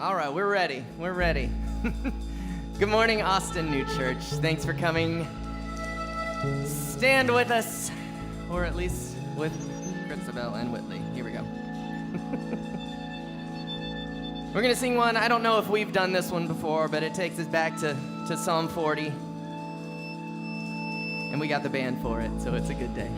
All right, we're ready. We're ready. Good morning, Austin New Church. Thanks for coming. Stand with us, or at least with Christabel and Whitley. Here we go. We're going to sing one. I don't know if we've done this one before, but it takes us back to Psalm 40. And we got the band for it, so it's a good day.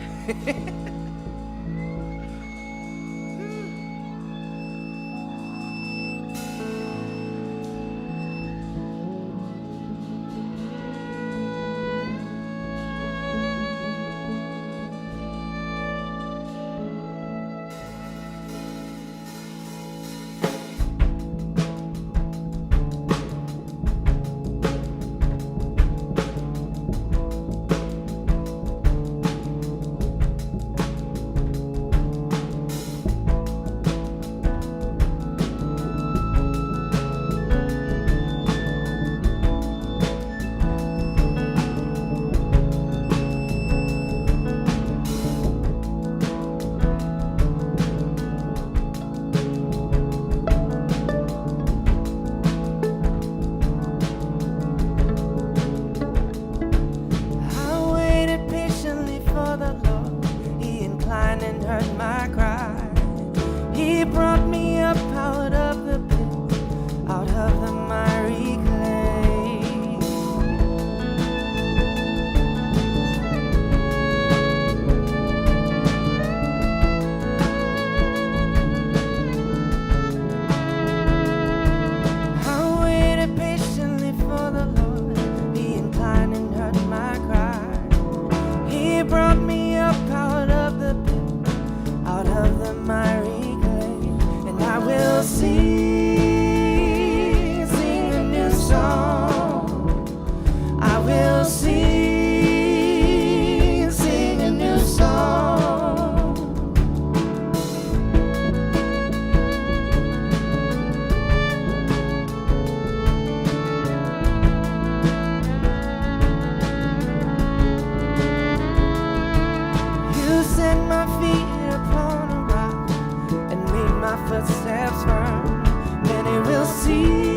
Sing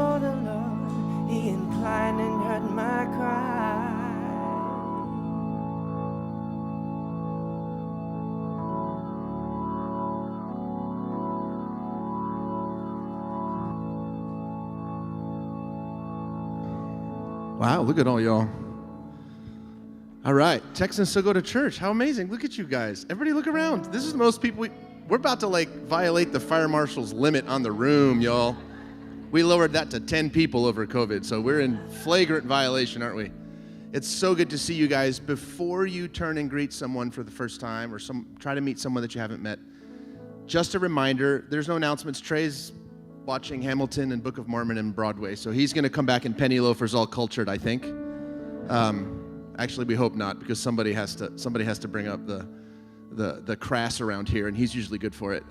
before the Lord, He inclined and heard my cry. Wow, look at all y'all. All right, Texans still go to church. How amazing. Look at you guys. Everybody look around. This is the most people we're about to violate the fire marshal's limit on the room, y'all. We lowered that to 10 people over COVID, so we're in flagrant violation, aren't we? It's so good to see you guys. Before you turn and greet someone for the first time or try to meet someone that you haven't met, just a reminder, there's no announcements. Trey's watching Hamilton and Book of Mormon and Broadway, so he's going to come back in penny loafers all cultured, I think. Actually, we hope not, because somebody has to bring up the crass around here, and he's usually good for it.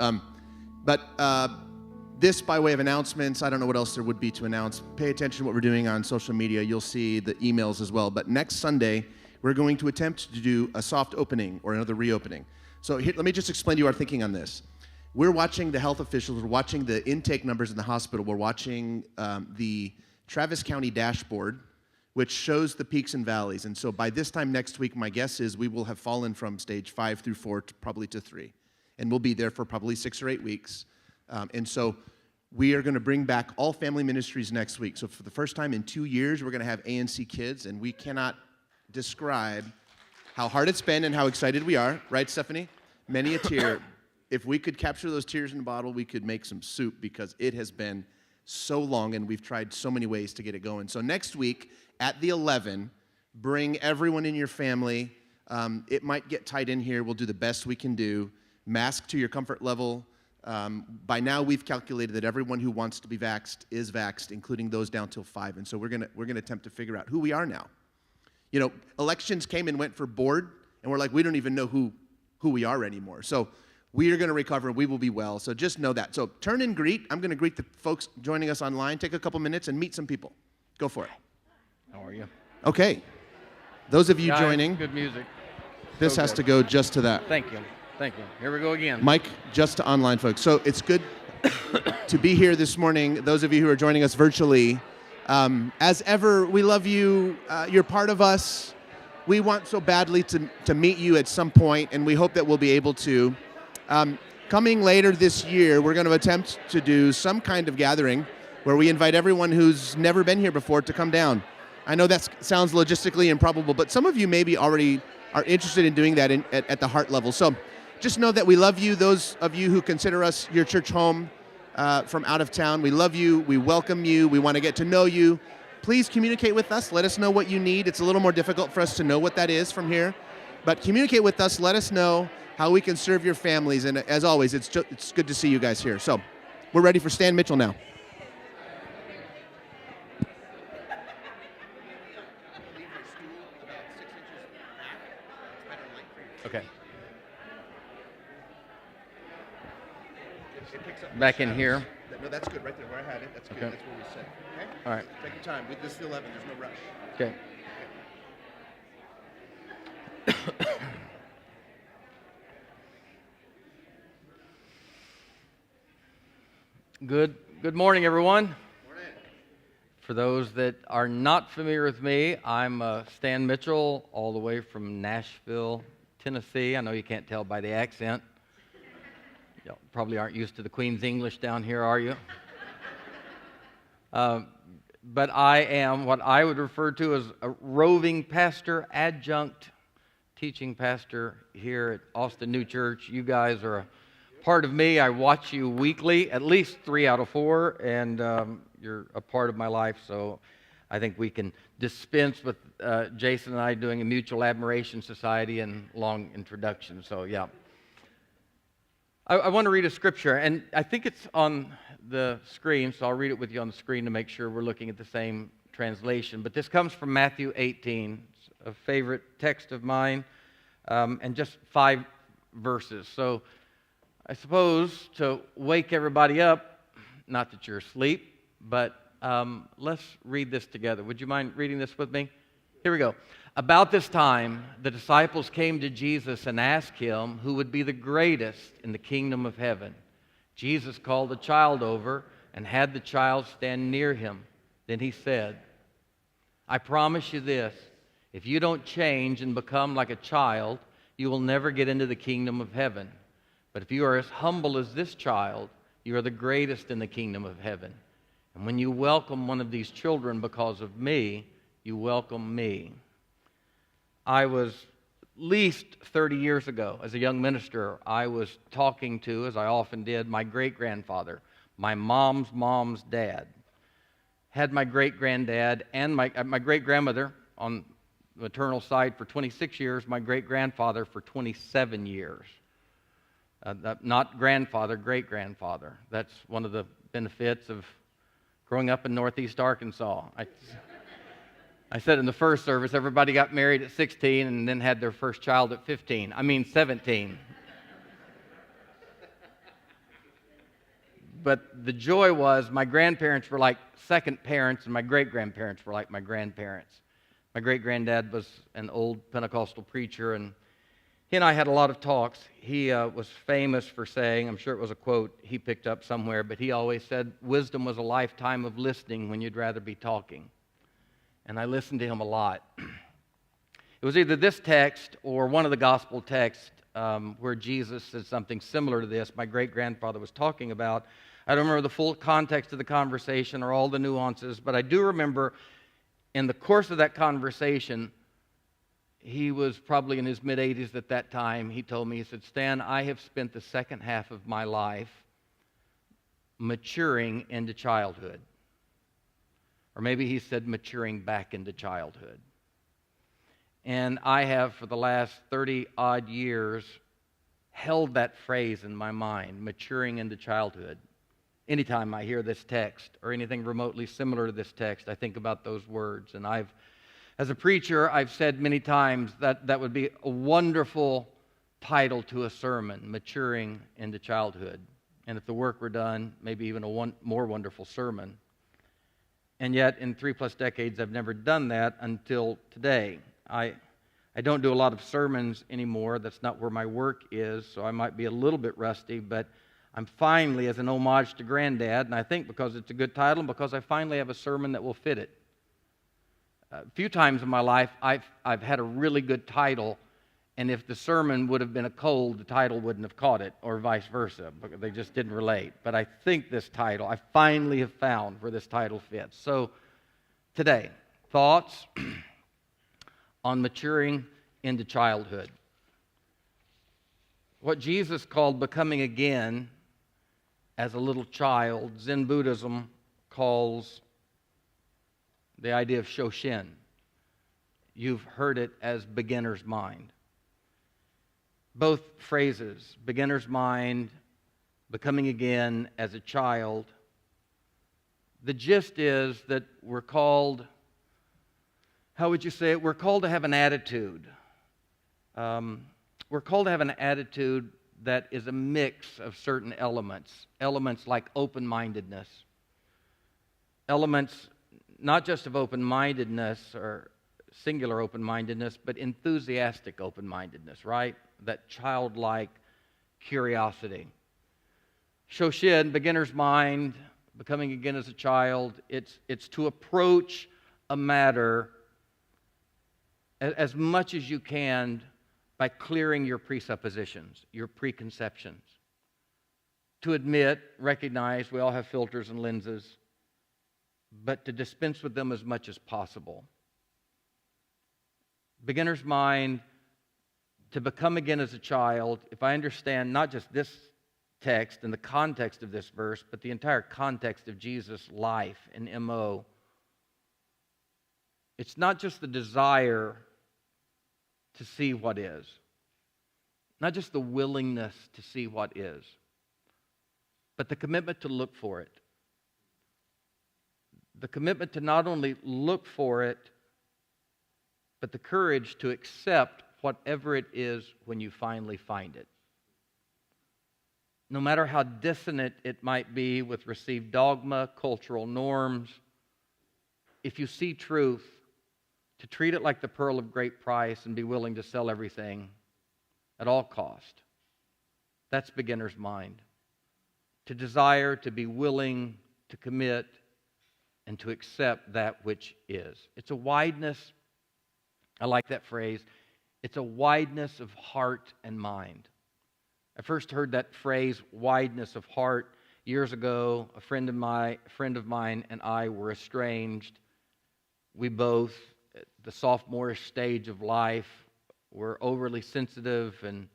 This by way of announcements. I don't know what else there would be to announce. Pay attention to what we're doing on social media. You'll see the emails as well. But next Sunday, we're going to attempt to do a soft opening or another reopening. So here, let me just explain to you our thinking on this. We're watching the health officials. We're watching the intake numbers in the hospital. We're watching the Travis County dashboard, which shows the peaks and valleys. And so by this time next week, my guess is we will have fallen from stage 5 through 4 to probably to 3. And we'll be there for probably 6 or 8 weeks. And so we are going to bring back all family ministries next week. So for the first time in 2 years, we're going to have ANC kids. And we cannot describe how hard it's been and how excited we are. Right, Stephanie? Many a tear. If we could capture those tears in a bottle, we could make some soup, because it has been so long and we've tried so many ways to get it going. So next week at the 11, bring everyone in your family. It might get tight in here. We'll do the best we can do. Mask to your comfort level. By now we've calculated that everyone who wants to be vaxxed is vaxxed, including those down till 5. And so we're gonna attempt to figure out who we are now. You know, elections came and went for board, and we're like, we don't even know who we are anymore. So we are going to recover. We will be well. So just know that. So turn and greet. I'm going to greet the folks joining us online. Take a couple minutes and meet some people. Go for it. How are you? Okay. Those of you Guys, joining, good music. this has to go just to that. Thank you. Thank you. Here we go again. Mike, just to online folks. So it's good to be here this morning. Those of you who are joining us virtually, as ever, we love you. You're part of us. We want so badly to meet you at some point, and we hope that we'll be able to. Coming later this year, we're going to attempt to do some kind of gathering where we invite everyone who's never been here before to come down. I know that sounds logistically improbable, but some of you maybe already are interested in doing that at the heart level. So just know that we love you. Those of you who consider us your church home from out of town, we love you. We welcome you. We want to get to know you. Please communicate with us. Let us know what you need. It's a little more difficult for us to know what that is from here, but communicate with us. Let us know how we can serve your families. And as always, it's good to see you guys here. So we're ready for Stan Mitchell now. Okay. Back in here. No, that's good right there where I had it. That's good. Okay. That's where we sit. Okay? All right. Take your time. This is the 11. There's no rush. Okay. Good morning, everyone. Morning. For those that are not familiar with me, I'm Stan Mitchell, all the way from Nashville, Tennessee. I know you can't tell by the accent. You probably aren't used to the Queen's English down here, are you? But I am what I would refer to as a roving pastor, adjunct teaching pastor here at Austin New Church. You guys are a part of me. I watch you weekly, at least 3 out of 4, and you're a part of my life, so I think we can dispense with Jason and I doing a mutual admiration society and long introduction, so yeah. I want to read a scripture, and I think it's on the screen, so I'll read it with you on the screen to make sure we're looking at the same translation, but this comes from Matthew 18. It's a favorite text of mine, and just 5 verses, so I suppose to wake everybody up, not that you're asleep, but let's read this together. Would you mind reading this with me? Here we go. About this time, the disciples came to Jesus and asked him who would be the greatest in the kingdom of heaven. Jesus called the child over, and had the child stand near him. Then he said, I promise you this, if you don't change and become like a child, you will never get into the kingdom of heaven. But if you are as humble as this child, you are the greatest in the kingdom of heaven. And when you welcome one of these children because of me, you welcome me. I was at least 30 years ago, as a young minister, I was talking to, as I often did, my great-grandfather, my mom's dad. Had my great-granddad and my great-grandmother on the maternal side for 26 years, my great-grandfather for 27 years. Not grandfather, great-grandfather. That's one of the benefits of growing up in Northeast Arkansas. I said in the first service, everybody got married at 16 and then had their first child at 15. I mean 17. But the joy was my grandparents were like second parents and my great-grandparents were like my grandparents. My great-granddad was an old Pentecostal preacher, and he and I had a lot of talks. He was famous for saying, I'm sure it was a quote he picked up somewhere, but he always said, wisdom was a lifetime of listening when you'd rather be talking. And I listened to him a lot. It was either this text or one of the gospel texts where Jesus said something similar to this my great-grandfather was talking about. I don't remember the full context of the conversation or all the nuances, but I do remember in the course of that conversation, he was probably in his mid-80s at that time. He told me, he said, Stan, I have spent the second half of my life maturing into childhood. Or maybe he said maturing back into childhood. And I have, for the last 30-odd years, held that phrase in my mind, maturing into childhood. Anytime I hear this text or anything remotely similar to this text, I think about those words. And as a preacher, I've said many times that that would be a wonderful title to a sermon, maturing into childhood. And if the work were done, maybe even a more wonderful sermon. And yet, in 3+ decades, I've never done that until today. I don't do a lot of sermons anymore. That's not where my work is, so I might be a little bit rusty, but I'm finally, as an homage to Granddad, and I think because it's a good title and because I finally have a sermon that will fit it. A few times in my life, I've had a really good title, and if the sermon would have been a cold, the title wouldn't have caught it, or vice versa, because they just didn't relate. But I think this title, I finally have found where this title fits. So today, thoughts on maturing into childhood. What Jesus called becoming again as a little child, Zen Buddhism calls the idea of Shoshin. You've heard it as beginner's mind. Both phrases, beginner's mind, becoming again as a child, the gist is that we're called, how would you say it? We're called to have an attitude. We're called to have an attitude that is a mix of certain elements. Elements like open-mindedness. Elements not just of open-mindedness or singular open-mindedness, but enthusiastic open-mindedness, right? That childlike curiosity. Shoshin, beginner's mind, becoming again as a child, it's to approach a matter as much as you can by clearing your presuppositions, your preconceptions. To admit, recognize, we all have filters and lenses, but to dispense with them as much as possible. Beginner's mind, to become again as a child, if I understand not just this text and the context of this verse, but the entire context of Jesus' life and MO, it's not just the desire to see what is, not just the willingness to see what is, but the commitment to look for it. The commitment to not only look for it, but the courage to accept whatever it is when you finally find it. No matter how dissonant it might be with received dogma, cultural norms, if you see truth, to treat it like the pearl of great price and be willing to sell everything at all cost. That's beginner's mind. To desire, to be willing to commit, and to accept that which is. It's a wideness, I like that phrase, it's a wideness of heart and mind. I first heard that phrase, wideness of heart, years ago. A friend of mine and I were estranged. We both, at the sophomore stage of life, were overly sensitive and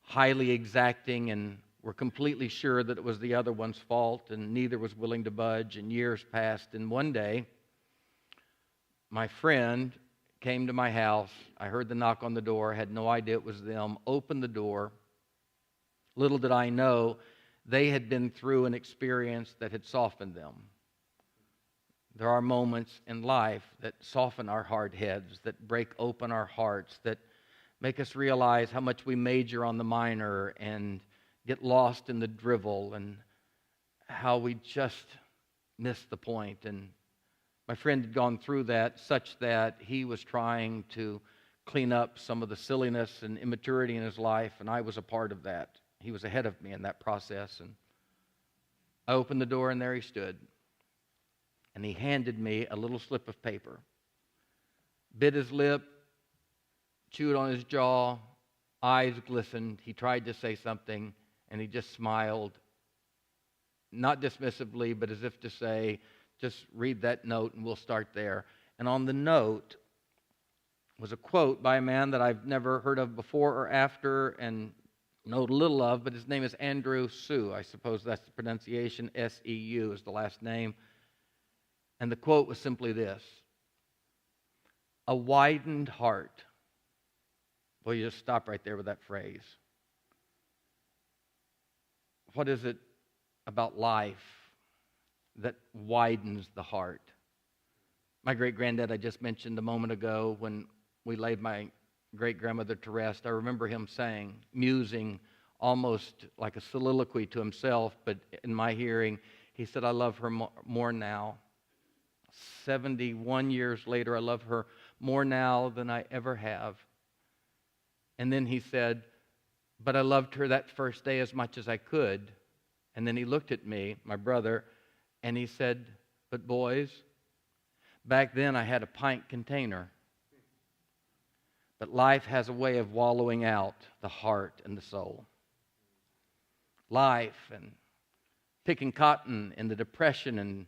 highly exacting, and were completely sure that it was the other one's fault, and neither was willing to budge, and years passed. And one day, my friend came to my house. I heard the knock on the door, had no idea it was them, opened the door. Little did I know, they had been through an experience that had softened them. There are moments in life that soften our hard heads, that break open our hearts, that make us realize how much we major on the minor and get lost in the drivel, and how we just miss the point. And my friend had gone through that such that he was trying to clean up some of the silliness and immaturity in his life, and I was a part of that. He was ahead of me in that process. And I opened the door, and there he stood. And he handed me a little slip of paper. Bit his lip, chewed on his jaw, eyes glistened. He tried to say something, and he just smiled, not dismissively, but as if to say, just read that note and we'll start there. And on the note was a quote by a man that I've never heard of before or after and know little of, but his name is Andrew Seu. I suppose that's the pronunciation. S-E-U is the last name. And the quote was simply this: a widened heart. Well, you just stop right there with that phrase. What is it about life that widens the heart? My great-granddad I just mentioned a moment ago, when we laid my great-grandmother to rest, I remember him saying, musing almost like a soliloquy to himself, but in my hearing, he said, I love her more now. 71 years later, I love her more now than I ever have. And then he said, but I loved her that first day as much as I could. And then he looked at me, my brother, and he said, but boys, back then I had a pint container. But life has a way of wallowing out the heart and the soul. Life and picking cotton and the depression and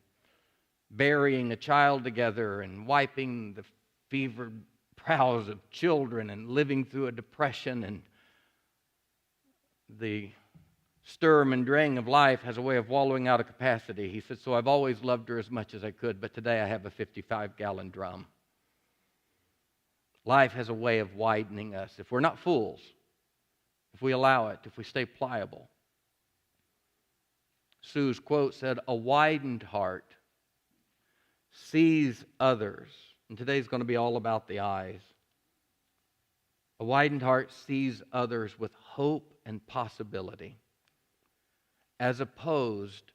burying a child together and wiping the fevered brows of children and living through a depression, and the sturm and drang of life has a way of wallowing out a capacity. He said, so I've always loved her as much as I could, but today I have a 55-gallon drum. Life has a way of widening us if we're not fools, if we allow it, if we stay pliable. Sue's quote said, a widened heart sees others. And today's going to be all about the eyes. A widened heart sees others with hope and possibility, as opposed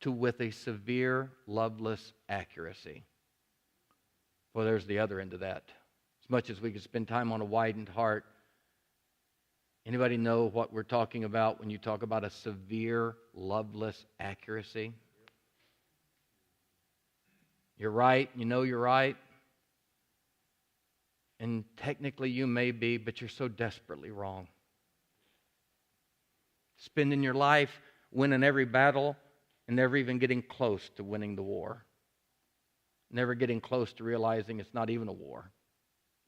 to with a severe, loveless accuracy. Well, there's the other end of that. As much as we could spend time on a widened heart, anybody know what we're talking about when you talk about a severe, loveless accuracy? You're right, you know you're right, and technically you may be, but you're so desperately wrong. Spending your life winning every battle and never even getting close to winning the war. Never getting close to realizing it's not even a war.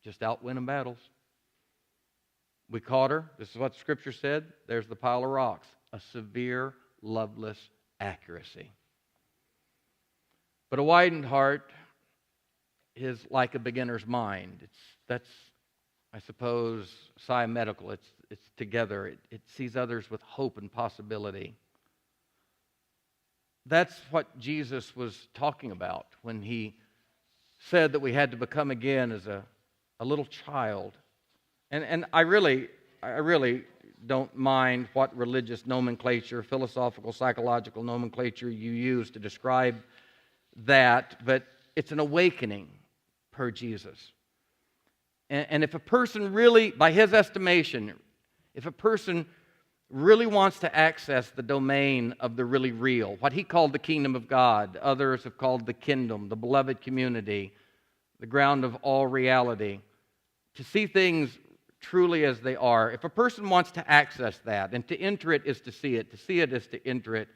Just out winning battles. We caught her. This is what Scripture said. There's the pile of rocks. A severe, loveless accuracy. But a widened heart is like a beginner's mind. That's, I suppose, medical. It's together. It sees others with hope and possibility. That's what Jesus was talking about when he said that we had to become again as a little child. And I really don't mind what religious nomenclature, philosophical, psychological nomenclature you use to describe that, but it's an awakening per Jesus. And if a person really, by his estimation, if a person really wants to access the domain of the really real, what he called the kingdom of God. Others have called the kingdom, the beloved community, the ground of all reality. To see things truly as they are. If a person wants to access that, and to enter it is to see it is to enter it,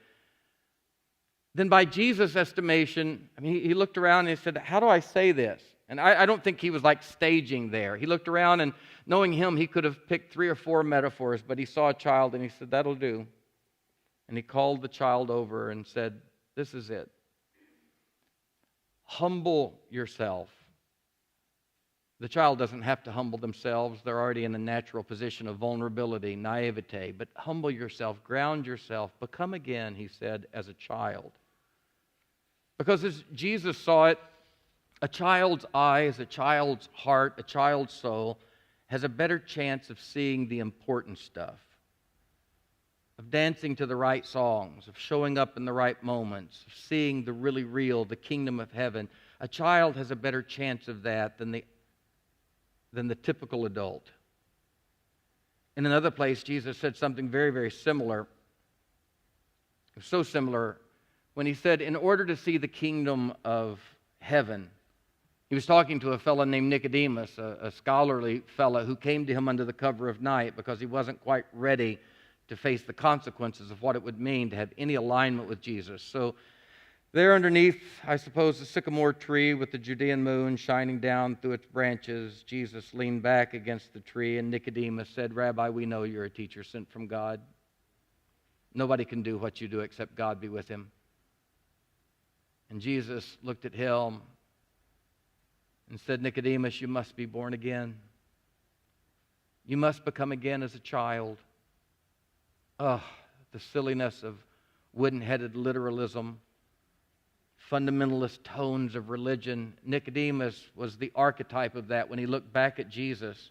then by Jesus' estimation, he looked around and he said, how do I say this? And I don't think he was like staging there. He looked around, and knowing him, he could have picked 3 or 4 metaphors, but he saw a child and he said, that'll do. And he called the child over and said, this is it. Humble yourself. The child doesn't have to humble themselves. They're already in a natural position of vulnerability, naivete. But humble yourself, ground yourself, become again, he said, as a child. Because as Jesus saw it, a child's eyes, a child's heart, a child's soul has a better chance of seeing the important stuff, of dancing to the right songs, of showing up in the right moments, of seeing the really real, the kingdom of heaven. A child has a better chance of that than the typical adult. In another place, Jesus said something very, very similar. So similar when he said, in order to see the kingdom of heaven, he was talking to a fellow named Nicodemus, a scholarly fellow who came to him under the cover of night because he wasn't quite ready to face the consequences of what it would mean to have any alignment with Jesus. So there underneath, I suppose, the sycamore tree with the Judean moon shining down through its branches, Jesus leaned back against the tree, and Nicodemus said, Rabbi, we know you're a teacher sent from God. Nobody can do what you do except God be with him. And Jesus looked at him and said, Nicodemus, you must be born again. You must become again as a child. The silliness of wooden-headed literalism, fundamentalist tones of religion. Nicodemus was the archetype of that when he looked back at Jesus,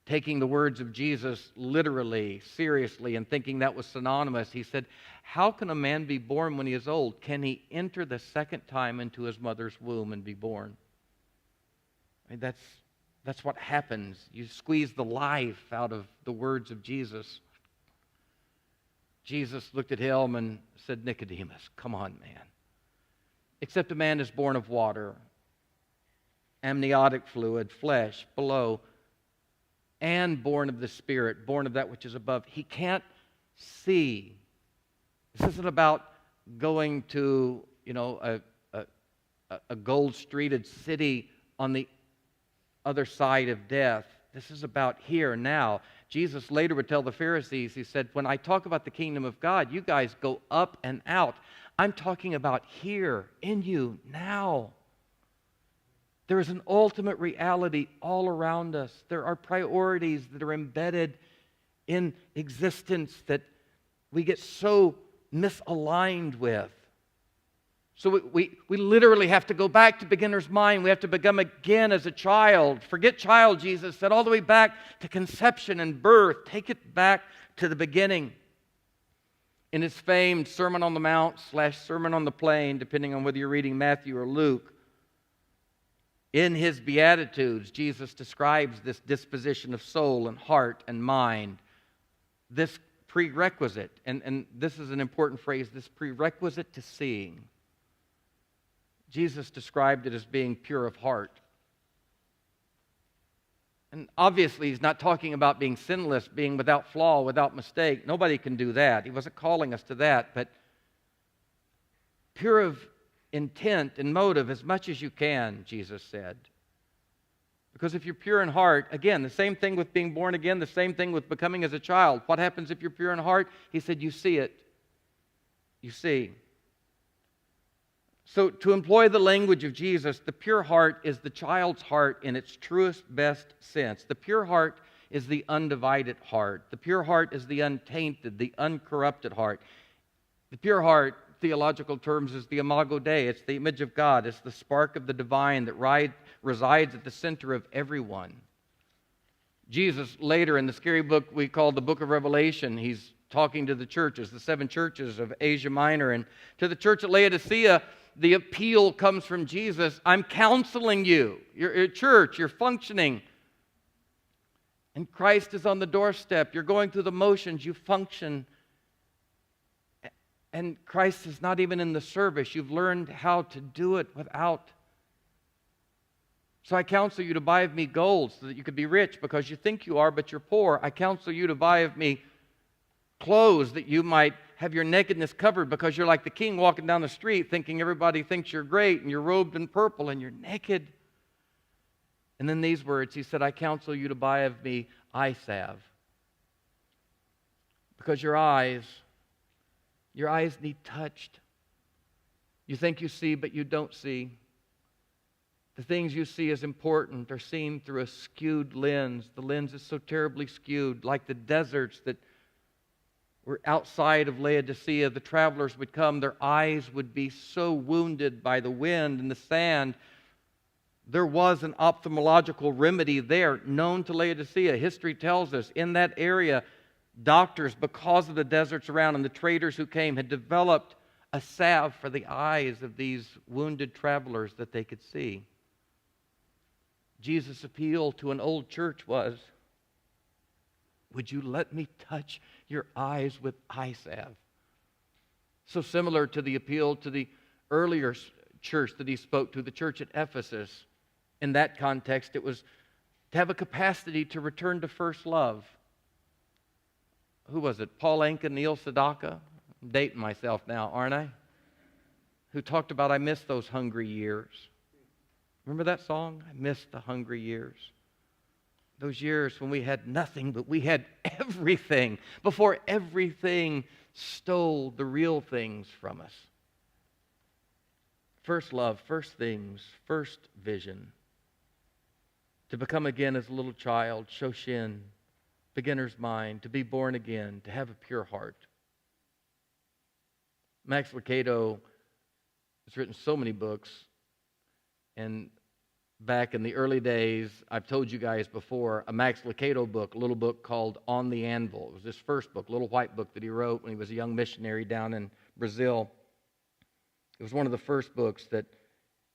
taking the words of Jesus literally, seriously, and thinking that was synonymous. He said, how can a man be born when he is old? Can he enter the second time into his mother's womb and be born? That's what happens. You squeeze the life out of the words of Jesus. Jesus looked at him and said, Nicodemus, come on, man. Except a man is born of water, amniotic fluid, flesh, below, and born of the Spirit, born of that which is above. He can't see. This isn't about going to, a gold-streeted city on the other side of death. This is about here, now. Jesus later would tell the Pharisees, he said, when I talk about the kingdom of God, you guys go up and out. I'm talking about here, in you, now. There is an ultimate reality all around us. There are priorities that are embedded in existence that we get so misaligned with. So we literally have to go back to beginner's mind. We have to become again as a child. Forget child, Jesus said, all the way back to conception and birth. Take it back to the beginning. In his famed Sermon on the Mount / Sermon on the Plain, depending on whether you're reading Matthew or Luke, in his Beatitudes, Jesus describes this disposition of soul and heart and mind, this prerequisite, and this is an important phrase, this prerequisite to seeing. Jesus described it as being pure of heart. And obviously, he's not talking about being sinless, being without flaw, without mistake. Nobody can do that. He wasn't calling us to that, but pure of intent and motive as much as you can, Jesus said. Because if you're pure in heart, again, the same thing with being born again, the same thing with becoming as a child. What happens if you're pure in heart? He said, you see it. You see. So to employ the language of Jesus, the pure heart is the child's heart in its truest, best sense. The pure heart is the undivided heart. The pure heart is the untainted, the uncorrupted heart. The pure heart, theological terms, is the imago Dei. It's the image of God. It's the spark of the divine that resides at the center of everyone. Jesus, later in the scary book we call the Book of Revelation, he's talking to the churches, the 7 churches of Asia Minor, and to the church at Laodicea, the appeal comes from Jesus. I'm counseling you. You're a church. You're functioning. And Christ is on the doorstep. You're going through the motions. You function. And Christ is not even in the service. You've learned how to do it without. So I counsel you to buy of me gold so that you could be rich, because you think you are, but you're poor. I counsel you to buy of me clothes that you might have your nakedness covered, because you're like the king walking down the street thinking everybody thinks you're great and you're robed in purple and you're naked. And then these words, he said, I counsel you to buy of me eye salve, because your eyes need touched. You think you see, but you don't see. The things you see as important are seen through a skewed lens. The lens is so terribly skewed, like the deserts that were outside of Laodicea. The travelers would come, their eyes would be so wounded by the wind and the sand. There was an ophthalmological remedy there known to Laodicea. History tells us in that area, doctors, because of the deserts around and the traders who came, had developed a salve for the eyes of these wounded travelers that they could see. Jesus' appeal to an old church was, would you let me touch your eyes with eye salve? So similar to the appeal to the earlier church that he spoke to, the church at Ephesus. In that context, it was to have a capacity to return to first love. Who was it? Paul Anka, Neil Sedaka? I'm dating myself now, aren't I? Who talked about, I miss those hungry years. Remember that song? I miss the hungry years. Those years when we had nothing, but we had everything. Before everything stole the real things from us. First love, first things, first vision. To become again as a little child, Shoshin, beginner's mind, to be born again, to have a pure heart. Max Lucado has written so many books, and back in the early days, I've told you guys before, a Max Lucado book, a little book called On the Anvil. It was his first book, a little white book that he wrote when he was a young missionary down in Brazil. It was one of the first books that,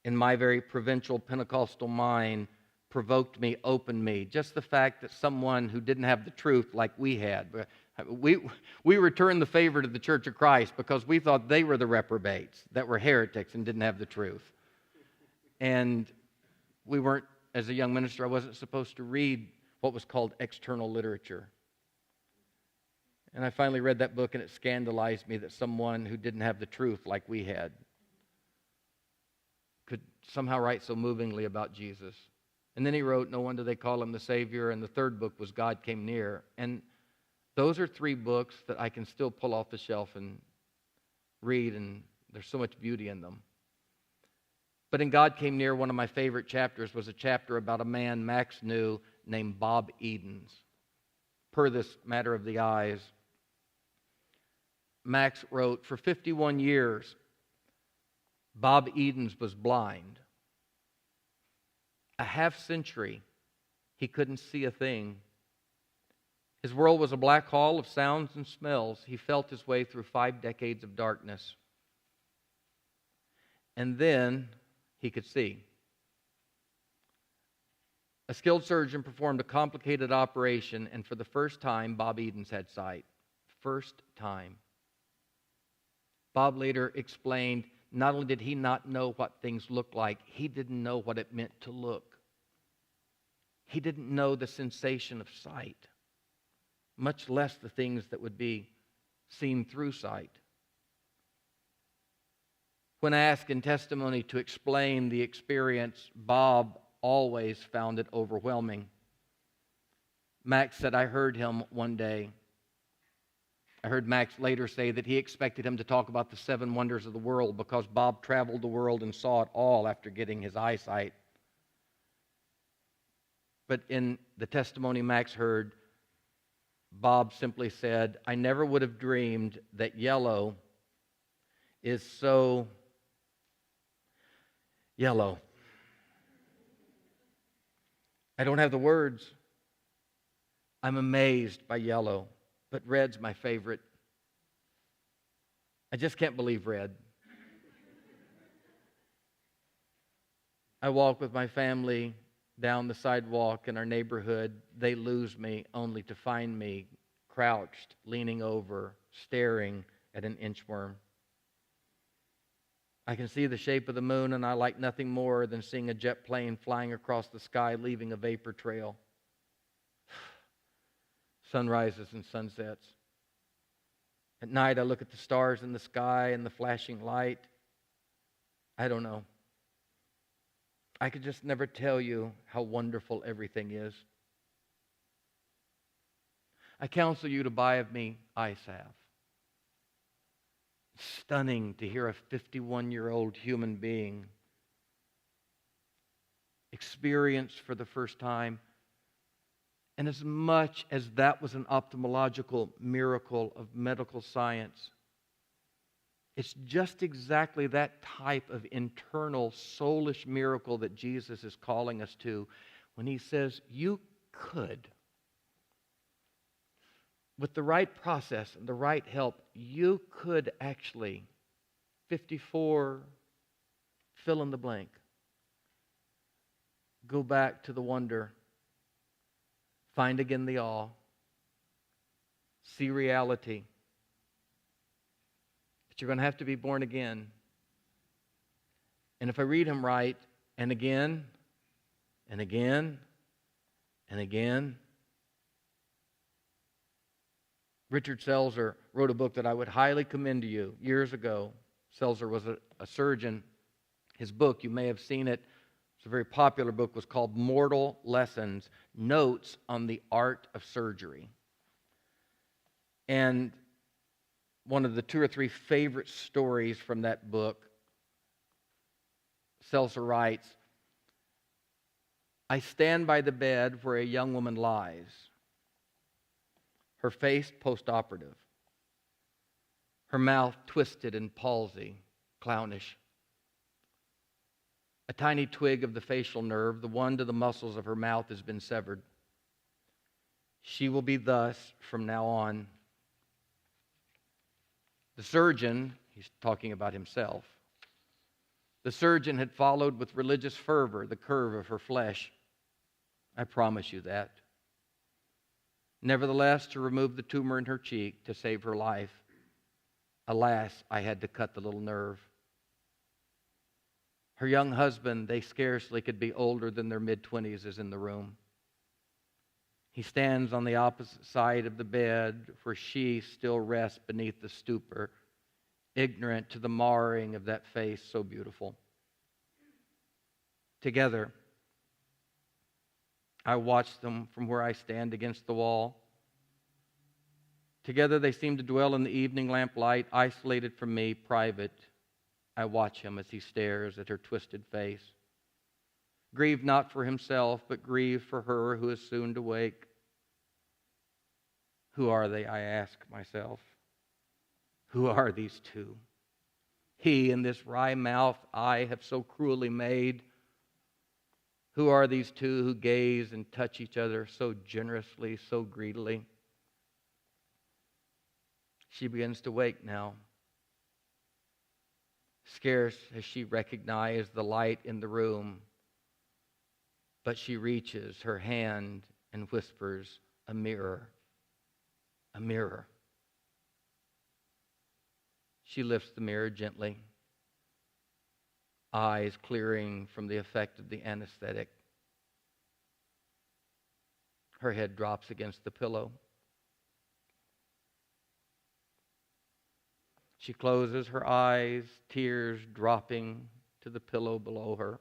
in my very provincial Pentecostal mind, provoked me, opened me. Just the fact that someone who didn't have the truth like we had. We returned the favor to the Church of Christ because we thought they were the reprobates, that were heretics and didn't have the truth. And we weren't, as a young minister, I wasn't supposed to read what was called external literature. And I finally read that book, and it scandalized me that someone who didn't have the truth like we had could somehow write so movingly about Jesus. And then he wrote, No Wonder They Call Him the Savior, and the third book was God Came Near. And those are three books that I can still pull off the shelf and read, and there's so much beauty in them. But in God Came Near, one of my favorite chapters was a chapter about a man Max knew named Bob Edens. Per this matter of the eyes, Max wrote, for 51 years, Bob Edens was blind. A half century, he couldn't see a thing. His world was a black hole of sounds and smells. He felt his way through 5 decades of darkness. And then he could see. A skilled surgeon performed a complicated operation, and for the first time, Bob Edens had sight. First time. Bob later explained, not only did he not know what things looked like, he didn't know what it meant to look. He didn't know the sensation of sight, much less the things that would be seen through sight. When asked in testimony to explain the experience, Bob always found it overwhelming. Max said, I heard him one day. I heard Max later say that he expected him to talk about the 7 wonders of the world because Bob traveled the world and saw it all after getting his eyesight. But in the testimony Max heard, Bob simply said, I never would have dreamed that yellow is so yellow. I don't have the words. I'm amazed by yellow, but red's my favorite. I just can't believe red. I walk with my family down the sidewalk in our neighborhood, they lose me only to find me crouched, leaning over, staring at an inchworm. I can see the shape of the moon, and I like nothing more than seeing a jet plane flying across the sky, leaving a vapor trail. Sunrises and sunsets. At night, I look at the stars in the sky and the flashing light. I don't know. I could just never tell you how wonderful everything is. I counsel you to buy of me eye salve. Stunning to hear a 51-year-old human being experience for the first time. And as much as that was an ophthalmological miracle of medical science, it's just exactly that type of internal soulish miracle that Jesus is calling us to when he says, you could, with the right process and the right help, you could actually, 54, fill in the blank, go back to the wonder, find again the awe, see reality. But you're going to have to be born again. And if I read him right, and again, and again, and again. Richard Selzer wrote a book that I would highly commend to you years ago. Selzer was a surgeon. His book, you may have seen it, it's a very popular book, was called Mortal Lessons, Notes on the Art of Surgery. And one of the 2 or 3 favorite stories from that book, Selzer writes, I stand by the bed where a young woman lies, her face post-operative, her mouth twisted in palsy, clownish. A tiny twig of the facial nerve, the one to the muscles of her mouth, has been severed. She will be thus from now on. The surgeon, he's talking about himself, the surgeon had followed with religious fervor the curve of her flesh. I promise you that. Nevertheless, to remove the tumor in her cheek to save her life, alas, I had to cut the little nerve. Her young husband, they scarcely could be older than their mid-20s, is in the room. He stands on the opposite side of the bed where she still rests beneath the stupor, ignorant to the marring of that face so beautiful. Together, I watch them from where I stand against the wall. Together they seem to dwell in the evening lamplight, isolated from me, private. I watch him as he stares at her twisted face. Grieve not for himself, but grieve for her who is soon to wake. Who are they, I ask myself? Who are these two? He and this wry mouth I have so cruelly made. Who are these two who gaze and touch each other so generously, so greedily? She begins to wake now. Scarce has she recognized the light in the room, but she reaches her hand and whispers, a mirror, a mirror. She lifts the mirror gently, eyes clearing from the effect of the anesthetic. Her head drops against the pillow. She closes her eyes, tears dropping to the pillow below her.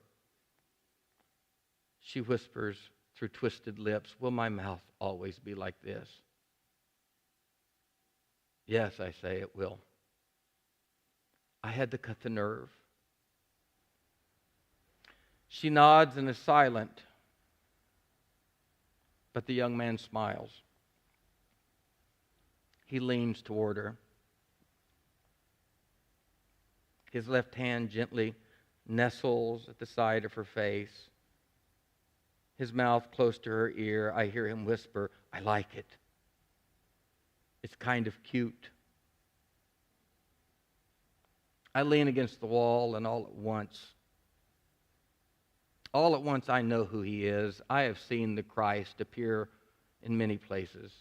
She whispers through twisted lips, will my mouth always be like this? Yes, I say, it will. I had to cut the nerve. She nods and is silent, but the young man smiles. He leans toward her. His left hand gently nestles at the side of her face. His mouth close to her ear. I hear him whisper, I like it. It's kind of cute. I lean against the wall, and all at once, All at once I know who he is. I have seen the Christ appear in many places.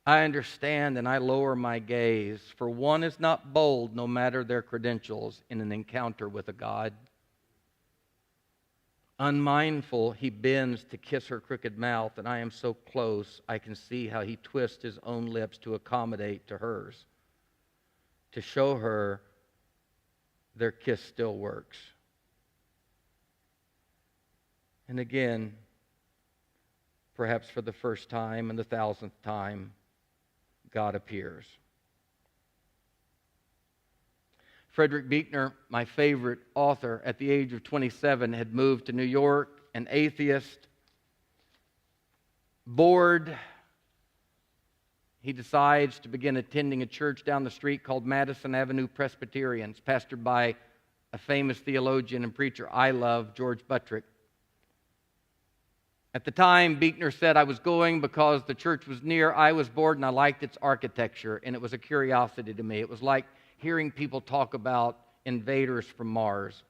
I understand and I lower my gaze, for one is not bold, no matter their credentials, in an encounter with a God. Unmindful, he bends to kiss her crooked mouth, and I am so close I can see how he twists his own lips to accommodate to hers, to show her their kiss still works. And again, perhaps for the first time and the 1,000th time, God appears. Frederick Buechner, my favorite author, at the age of 27, had moved to New York, an atheist, bored. He decides to begin attending a church down the street called Madison Avenue Presbyterians, pastored by a famous theologian and preacher I love, George Buttrick. At the time, Buechner said, I was going because the church was near, I was bored, and I liked its architecture, and it was a curiosity to me. It was like hearing people talk about invaders from Mars.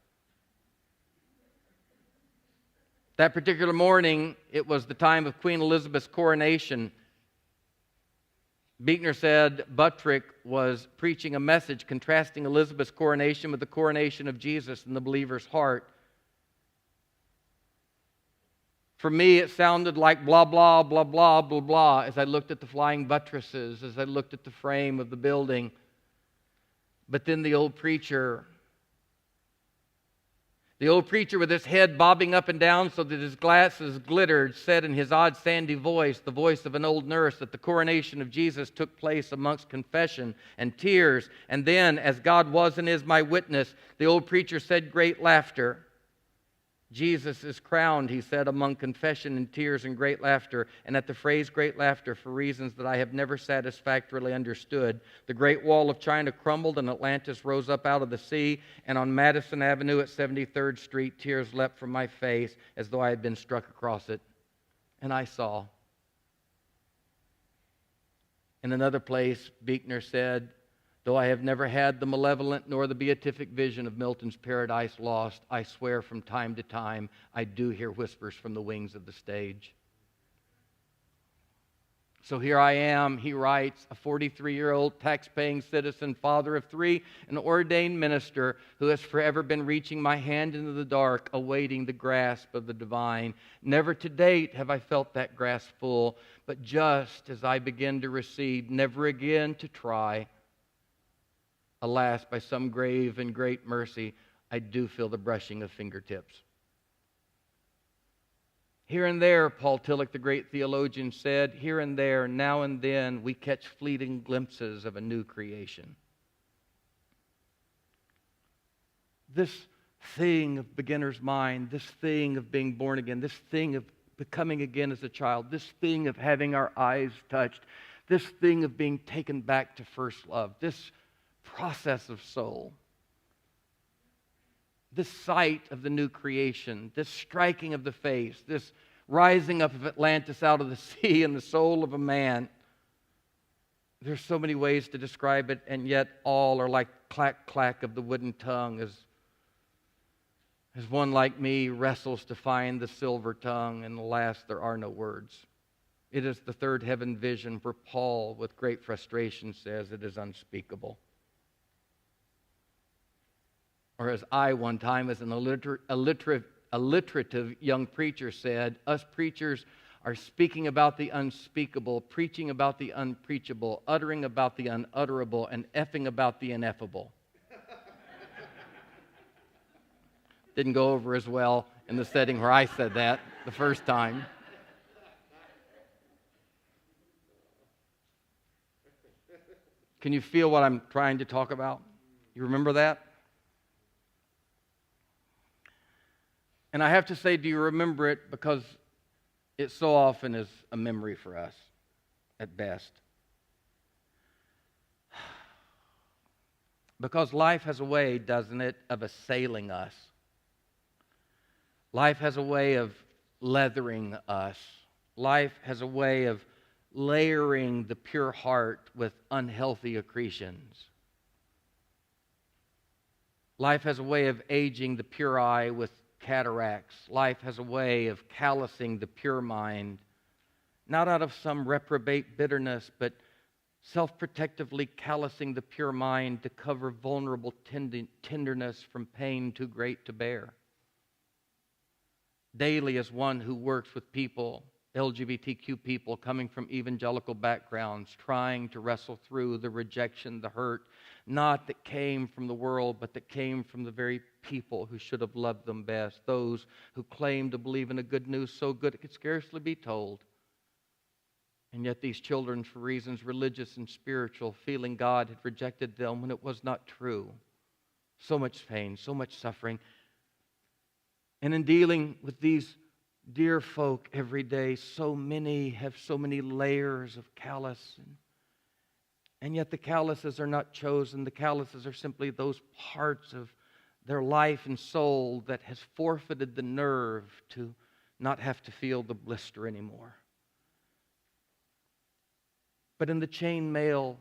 That particular morning, it was the time of Queen Elizabeth's coronation. Buechner said Buttrick was preaching a message contrasting Elizabeth's coronation with the coronation of Jesus in the believer's heart. For me, it sounded like blah, blah, blah, blah, blah, blah, as I looked at the flying buttresses, as I looked at the frame of the building. But then the old preacher with his head bobbing up and down so that his glasses glittered, said in his odd sandy voice, the voice of an old nurse, that the coronation of Jesus took place amongst confession and tears. And then, as God was and is my witness, the old preacher said great laughter. Jesus is crowned, he said, among confession and tears and great laughter. And at the phrase great laughter, for reasons that I have never satisfactorily understood, the great wall of China crumbled and Atlantis rose up out of the sea. And on Madison Avenue at 73rd Street, tears leapt from my face as though I had been struck across it. And I saw. In another place, Buechner said, though I have never had the malevolent nor the beatific vision of Milton's Paradise Lost, I swear from time to time I do hear whispers from the wings of the stage. So here I am, he writes, a 43-year-old tax-paying citizen, father of 3, an ordained minister who has forever been reaching my hand into the dark, awaiting the grasp of the divine. Never to date have I felt that grasp full, but just as I begin to recede, never again to try. Alas, by some grave and great mercy, I do feel the brushing of fingertips. Here and there, Paul Tillich, the great theologian, said, here and there, now and then, we catch fleeting glimpses of a new creation. This thing of beginner's mind, this thing of being born again, this thing of becoming again as a child, this thing of having our eyes touched, this thing of being taken back to first love, this process of soul, this sight of the new creation, this striking of the face, this rising up of Atlantis out of the sea in the soul of a man. There's so many ways to describe it, and yet all are like clack, clack of the wooden tongue as one like me wrestles to find the silver tongue, and alas, there are no words. It is the third heaven vision where Paul, with great frustration, says it is unspeakable. Or as I one time, as an alliterative young preacher said, us preachers are speaking about the unspeakable, preaching about the unpreachable, uttering about the unutterable, and effing about the ineffable. Didn't go over as well in the setting where I said that the first time. Can you feel what I'm trying to talk about? You remember that? And I have to say, do you remember it? Because it so often is a memory for us, at best. Because life has a way, doesn't it, of assailing us. Life has a way of leathering us. Life has a way of layering the pure heart with unhealthy accretions. Life has a way of aging the pure eye with cataracts. Life has a way of callousing the pure mind, not out of some reprobate bitterness, but self-protectively callousing the pure mind to cover vulnerable tenderness from pain too great to bear. Daily, as one who works with people, LGBTQ people coming from evangelical backgrounds, trying to wrestle through the rejection, the hurt, not that came from the world, but that came from the very people who should have loved them best, those who claim to believe in a good news so good it could scarcely be told. And yet these children, for reasons religious and spiritual, feeling God had rejected them when it was not true. So much pain, so much suffering. And in dealing with these dear folk every day, so many have so many layers of callous. And yet the calluses are not chosen. The calluses are simply those parts of their life and soul that has forfeited the nerve to not have to feel the blister anymore. But in the chain mail,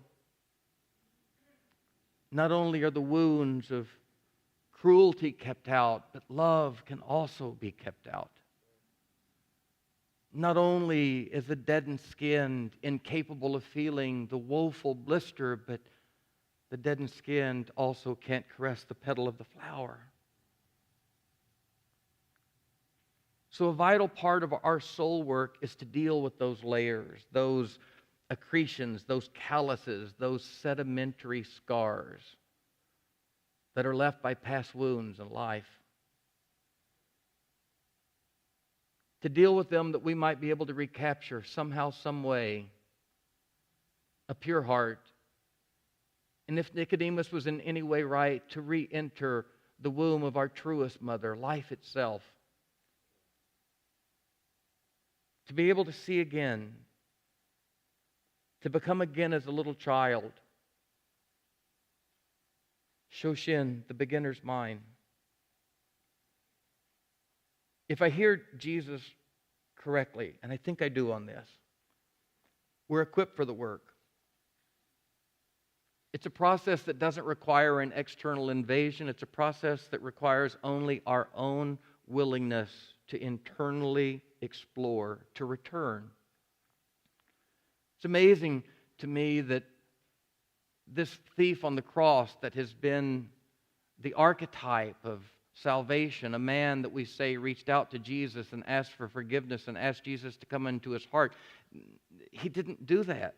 not only are the wounds of cruelty kept out, but love can also be kept out. Not only is the deadened skin incapable of feeling the woeful blister, but the deadened skin also can't caress the petal of the flower. So a vital part of our soul work is to deal with those layers, those accretions, those calluses, those sedimentary scars that are left by past wounds in life. To deal with them that we might be able to recapture somehow, some way, a pure heart. And if Nicodemus was in any way right, to re-enter the womb of our truest mother, life itself. To be able to see again, to become again as a little child. Shoshin, the beginner's mind. If I hear Jesus correctly, and I think I do on this, we're equipped for the work. It's a process that doesn't require an external invasion. It's a process that requires only our own willingness to internally explore, to return. It's amazing to me that this thief on the cross that has been the archetype of salvation, a man that we say reached out to Jesus and asked for forgiveness and asked Jesus to come into his heart, he didn't do that.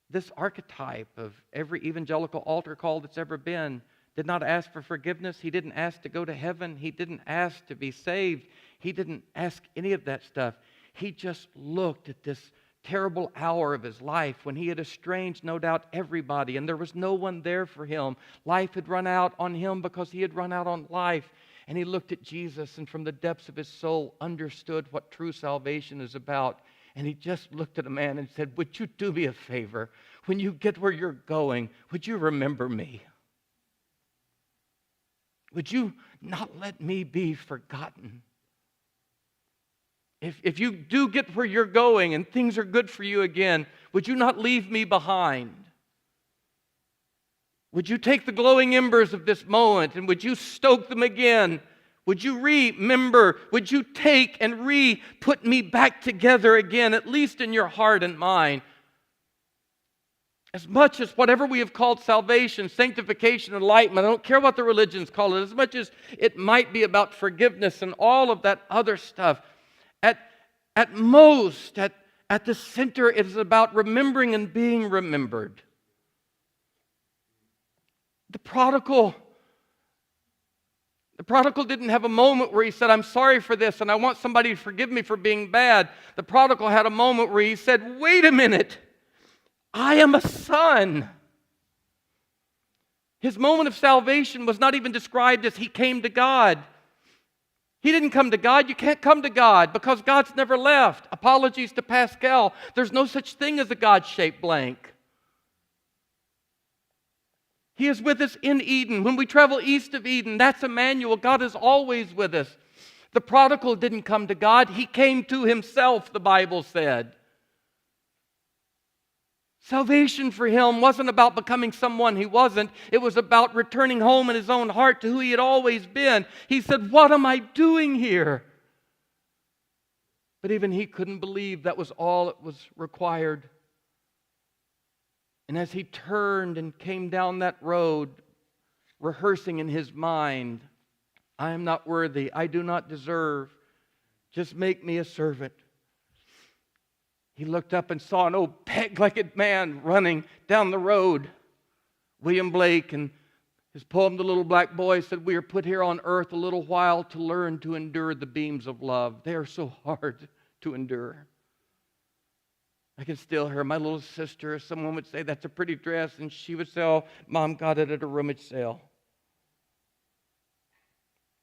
This archetype of every evangelical altar call that's ever been did not ask for forgiveness. He didn't ask to go to heaven. He didn't ask to be saved. He didn't ask any of that stuff. He just looked at this terrible hour of his life when he had estranged, no doubt, everybody, and there was no one there for him. Life had run out on him because he had run out on life. And he looked at Jesus and from the depths of his soul understood what true salvation is about. And he just looked at a man and said, "Would you do me a favor? When you get where you're going, would you remember me? Would you not let me be forgotten? If you do get where you're going and things are good for you again, would you not leave me behind? Would you take the glowing embers of this moment and would you stoke them again? Would you remember? Would you take and put me back together again, at least in your heart and mind?" As much as whatever we have called salvation, sanctification, enlightenment, I don't care what the religions call it, as much as it might be about forgiveness and all of that other stuff, at most, at the center, it is about remembering and being remembered. The prodigal didn't have a moment where he said, "I'm sorry for this and I want somebody to forgive me for being bad." The prodigal had a moment where he said, "Wait a minute, I am a son." His moment of salvation was not even described as he came to God. He didn't come to God. You can't come to God because God's never left. Apologies to Pascal. There's no such thing as a God-shaped blank. He is with us in Eden. When we travel east of Eden, that's Emmanuel. God is always with us. The prodigal didn't come to God. He came to himself, the Bible said. Salvation for him wasn't about becoming someone he wasn't. It was about returning home in his own heart to who he had always been. He said, "What am I doing here?" But even he couldn't believe that was all it was required. And as he turned and came down that road, rehearsing in his mind, "I am not worthy, I do not deserve, just make me a servant," he looked up and saw an old peg-legged man running down the road. William Blake, and his poem, The Little Black Boy, said, "We are put here on earth a little while to learn to endure the beams of love. They are so hard to endure." I can still hear my little sister, someone would say, "That's a pretty dress," and she would say, "Oh, Mom got it at a rummage sale."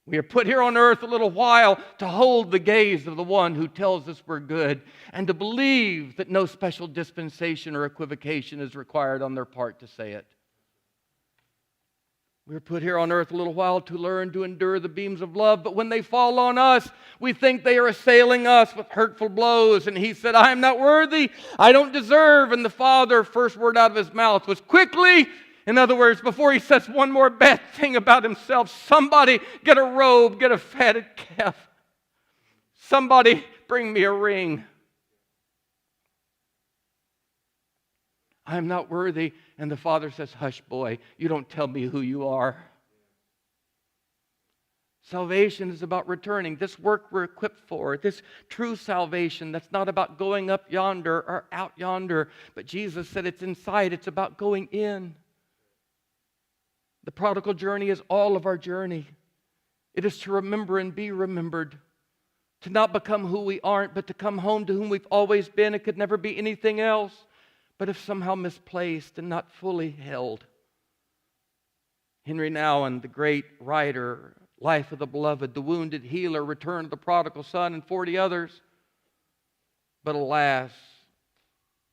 We are put here on earth a little while to hold the gaze of the one who tells us we're good, and to believe that no special dispensation or equivocation is required on their part to say it. We are put here on earth a little while to learn to endure the beams of love, but when they fall on us, we think they are assailing us with hurtful blows. And he said, "I am not worthy, I don't deserve." And the Father, first word out of his mouth was, "Quickly!" In other words, before he says one more bad thing about himself, "Somebody get a robe, get a fatted calf. Somebody bring me a ring. I am not worthy." And the Father says, "Hush, boy, you don't tell me who you are." Salvation is about returning. This work we're equipped for, this true salvation, that's not about going up yonder or out yonder, but Jesus said it's inside, it's about going in. The prodigal journey is all of our journey. It is to remember and be remembered. To not become who we aren't, but to come home to whom we've always been. It could never be anything else, but if somehow misplaced and not fully held. Henry Nouwen, the great writer, Life of the Beloved, the wounded healer, Return of the Prodigal Son, and 40 others. But alas,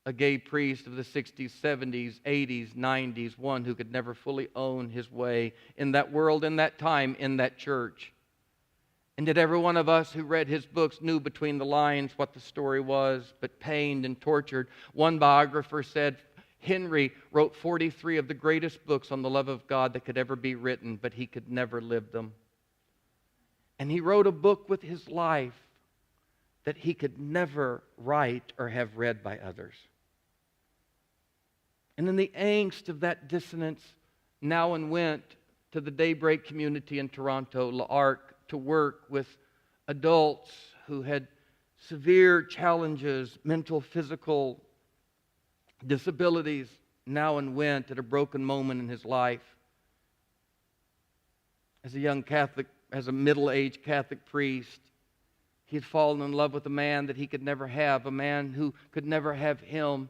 a gay priest of the 60s, 70s, 80s, 90s, one who could never fully own his way in that world, in that time, in that church. And yet every one of us who read his books knew between the lines what the story was, but pained and tortured. One biographer said, Henry wrote 43 of the greatest books on the love of God that could ever be written, but he could never live them. And he wrote a book with his life that he could never write or have read by others. And in the angst of that dissonance, Nouwen went to the Daybreak community in Toronto, L'Arc, to work with adults who had severe challenges, mental, physical disabilities. Nouwen went at a broken moment in his life. As a young Catholic, as a middle-aged Catholic priest, he had fallen in love with a man that he could never have, a man who could never have him.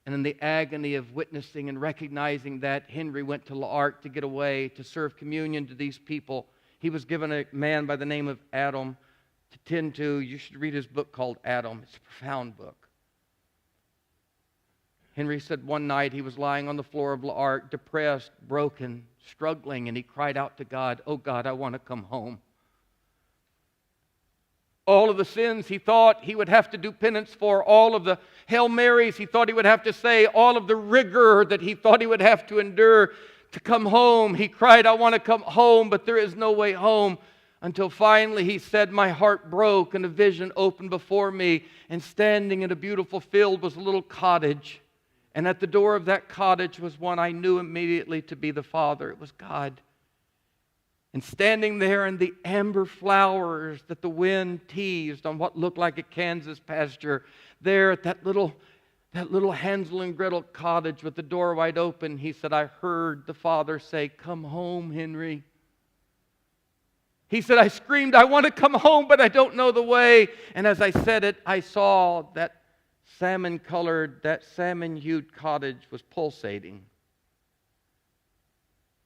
And in the agony of witnessing and recognizing that, Henry went to L'Arc to get away, to serve communion to these people. He was given a man by the name of Adam to tend to. You should read his book called Adam. It's a profound book. Henry said one night he was lying on the floor of L'Arc, depressed, broken, struggling, and he cried out to God, "Oh God, I want to come home." All of the sins he thought he would have to do penance for, all of the Hail Marys he thought he would have to say, all of the rigor that he thought he would have to endure to come home. He cried, "I want to come home, but there is no way home." Until finally he said, "My heart broke and a vision opened before me, and standing in a beautiful field was a little cottage. And at the door of that cottage was one I knew immediately to be the Father." It was God. And standing there in the amber flowers that the wind teased on what looked like a Kansas pasture, there at that little Hansel and Gretel cottage with the door wide open, he said, "I heard the Father say, 'Come home, Henry.'" He said, "I screamed, 'I want to come home, but I don't know the way.' And as I said it, I saw that salmon-colored, that salmon-hued cottage was pulsating.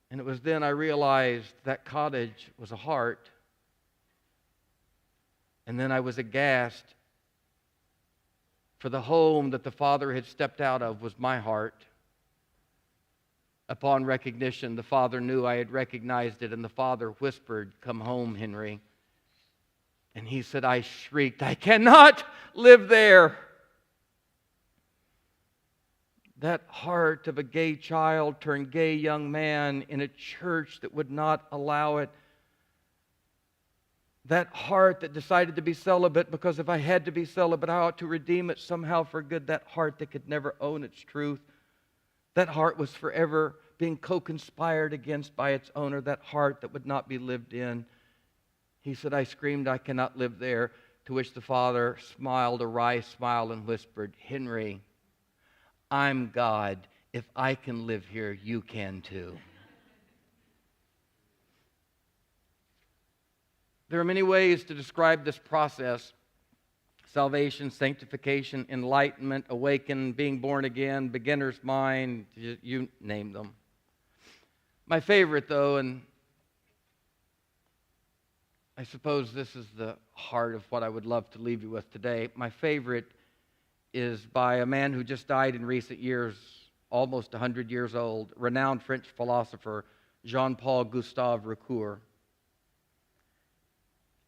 And it was then I realized that cottage was a heart. And then I was aghast, for the home that the Father had stepped out of was my heart. Upon recognition, the Father knew I had recognized it, and the Father whispered, "Come home, Henry." And he said, I shrieked, "I cannot live there." That heart of a gay child turned gay young man in a church that would not allow it. That heart that decided to be celibate because if I had to be celibate, I ought to redeem it somehow for good. That heart that could never own its truth. That heart was forever being co-conspired against by its owner. That heart that would not be lived in. He said, I screamed, I cannot live there. To which the father smiled a wry smile and whispered, Henry, I'm God. If I can live here, you can too. There are many ways to describe this process. Salvation, sanctification, enlightenment, awaken, being born again, beginner's mind, you name them. My favorite, though, and I suppose this is the heart of what I would love to leave you with today. My favorite is by a man who just died in recent years, almost 100 years old, renowned French philosopher, Jean-Paul Gustave Ricoeur.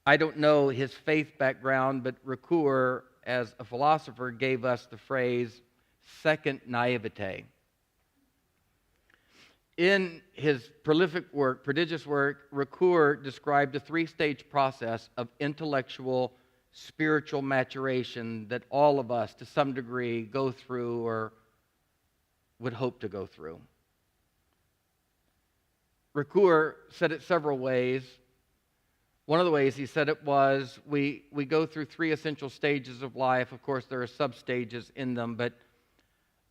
I don't know his faith background, but Ricoeur, as a philosopher, gave us the phrase, second naivete. In his prodigious work, Ricoeur described a three-stage process of intellectual, spiritual maturation that all of us, to some degree, go through or would hope to go through. Ricoeur said it several ways. One of the ways he said it was, we go through three essential stages of life. Of course, there are sub-stages in them, but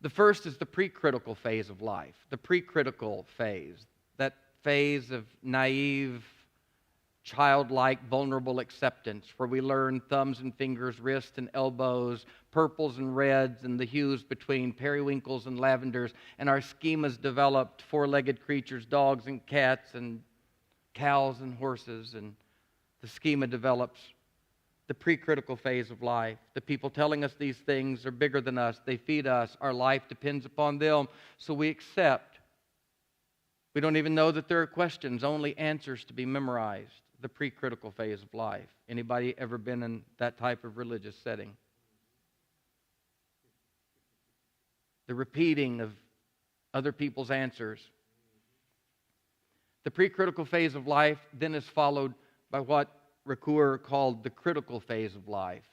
the first is the pre-critical phase of life, the pre-critical phase, that phase of naive, childlike, vulnerable acceptance, where we learn thumbs and fingers, wrists and elbows, purples and reds, and the hues between periwinkles and lavenders, and our schemas developed, four-legged creatures, dogs and cats, and cows and horses, and the schema develops. The pre-critical phase of life. The people telling us these things are bigger than us. They feed us. Our life depends upon them. So we accept. We don't even know that there are questions, only answers to be memorized. The pre-critical phase of life. Anybody ever been in that type of religious setting? The repeating of other people's answers. The pre-critical phase of life then is followed by what Ricoeur called the critical phase of life,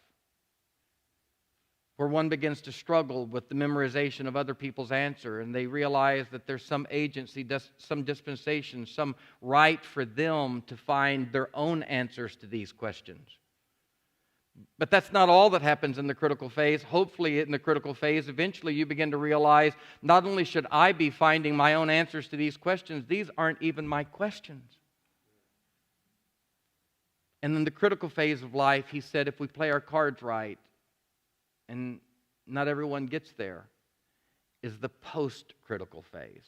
where one begins to struggle with the memorization of other people's answer, and they realize that there's some agency, some dispensation, some right for them to find their own answers to these questions. But that's not all that happens in the critical phase. Hopefully, in the critical phase, eventually you begin to realize, not only should I be finding my own answers to these questions, these aren't even my questions. And in the critical phase of life, he said, if we play our cards right, and not everyone gets there, is the post-critical phase.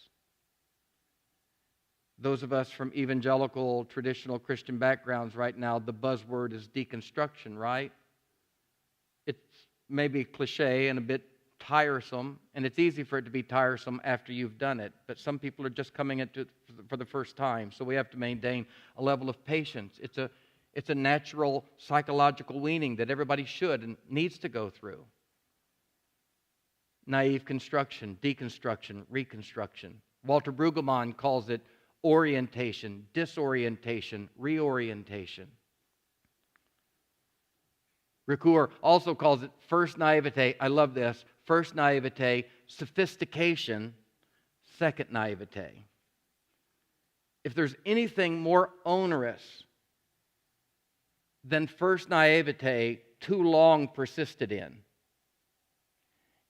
Those of us from evangelical, traditional Christian backgrounds right now, the buzzword is deconstruction, right? It's maybe cliche and a bit tiresome, and it's easy for it to be tiresome after you've done it, but some people are just coming into it for the first time, so we have to maintain a level of patience. It's a natural psychological weaning that everybody should and needs to go through. Naive construction, deconstruction, reconstruction. Walter Brueggemann calls it orientation, disorientation, reorientation. Ricoeur also calls it first naivete. I love this. First naivete, sophistication, second naivete. If there's anything more onerous than first naivete too long persisted in,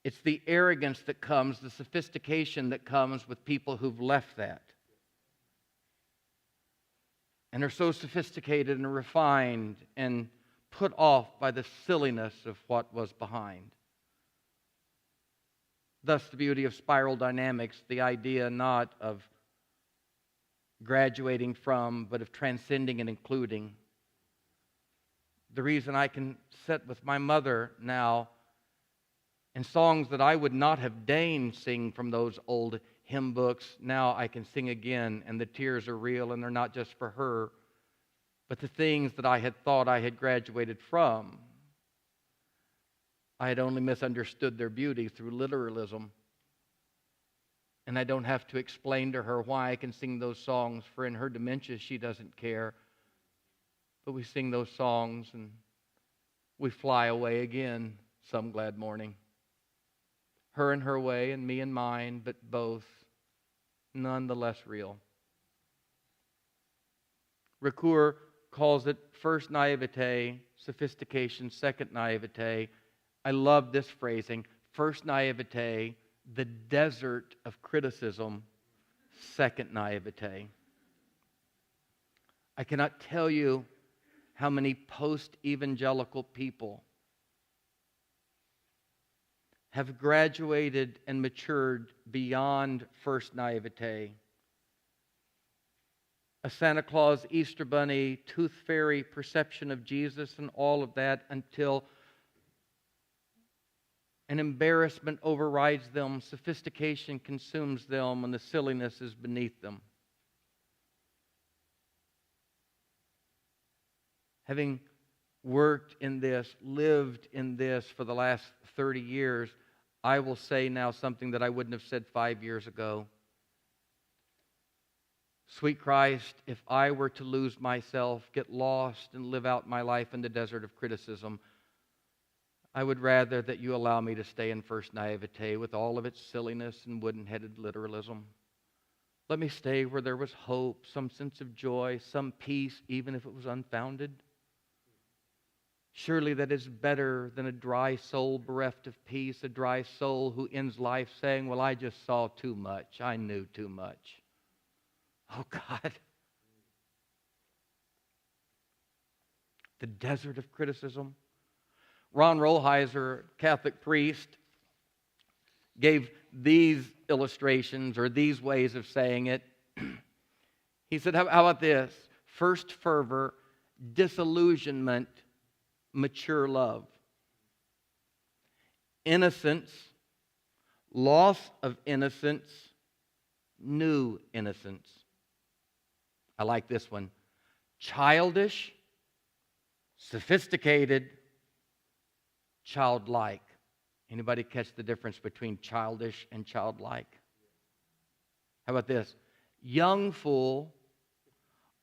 it's the arrogance that comes, the sophistication that comes with people who've left that. And are so sophisticated and refined and put off by the silliness of what was behind. Thus, the beauty of spiral dynamics, the idea not of graduating from, but of transcending and including. The reason I can sit with my mother now and songs that I would not have deigned sing from those old hymn books, now I can sing again, and the tears are real, and they're not just for her, but the things that I had thought I had graduated from. I had only misunderstood their beauty through literalism. And I don't have to explain to her why I can sing those songs, for in her dementia she doesn't care. But we sing those songs and we fly away again some glad morning. Her in her way and me in mine, but both none the less real. Ricoeur calls it first naivete, sophistication, second naivete. I love this phrasing. First naivete, the desert of criticism. Second naivete. I cannot tell you how many post-evangelical people have graduated and matured beyond first naivete. A Santa Claus, Easter Bunny, Tooth Fairy perception of Jesus and all of that until an embarrassment overrides them, sophistication consumes them, and the silliness is beneath them. Having worked in this, lived in this for the last 30 years, I will say now something that I wouldn't have said 5 years ago. Sweet Christ, if I were to lose myself, get lost, and live out my life in the desert of criticism, I would rather that you allow me to stay in first naivete with all of its silliness and wooden-headed literalism. Let me stay where there was hope, some sense of joy, some peace, even if it was unfounded. Surely that is better than a dry soul bereft of peace, a dry soul who ends life saying, well, I just saw too much. I knew too much. Oh, God. The desert of criticism. Ron Rolheiser, Catholic priest, gave these illustrations or these ways of saying it. He said, how about this? First fervor, disillusionment, mature love. Innocence, loss of innocence, new innocence. I like this one. Childish, sophisticated, childlike. Anybody catch the difference between childish and childlike? How about this? Young fool,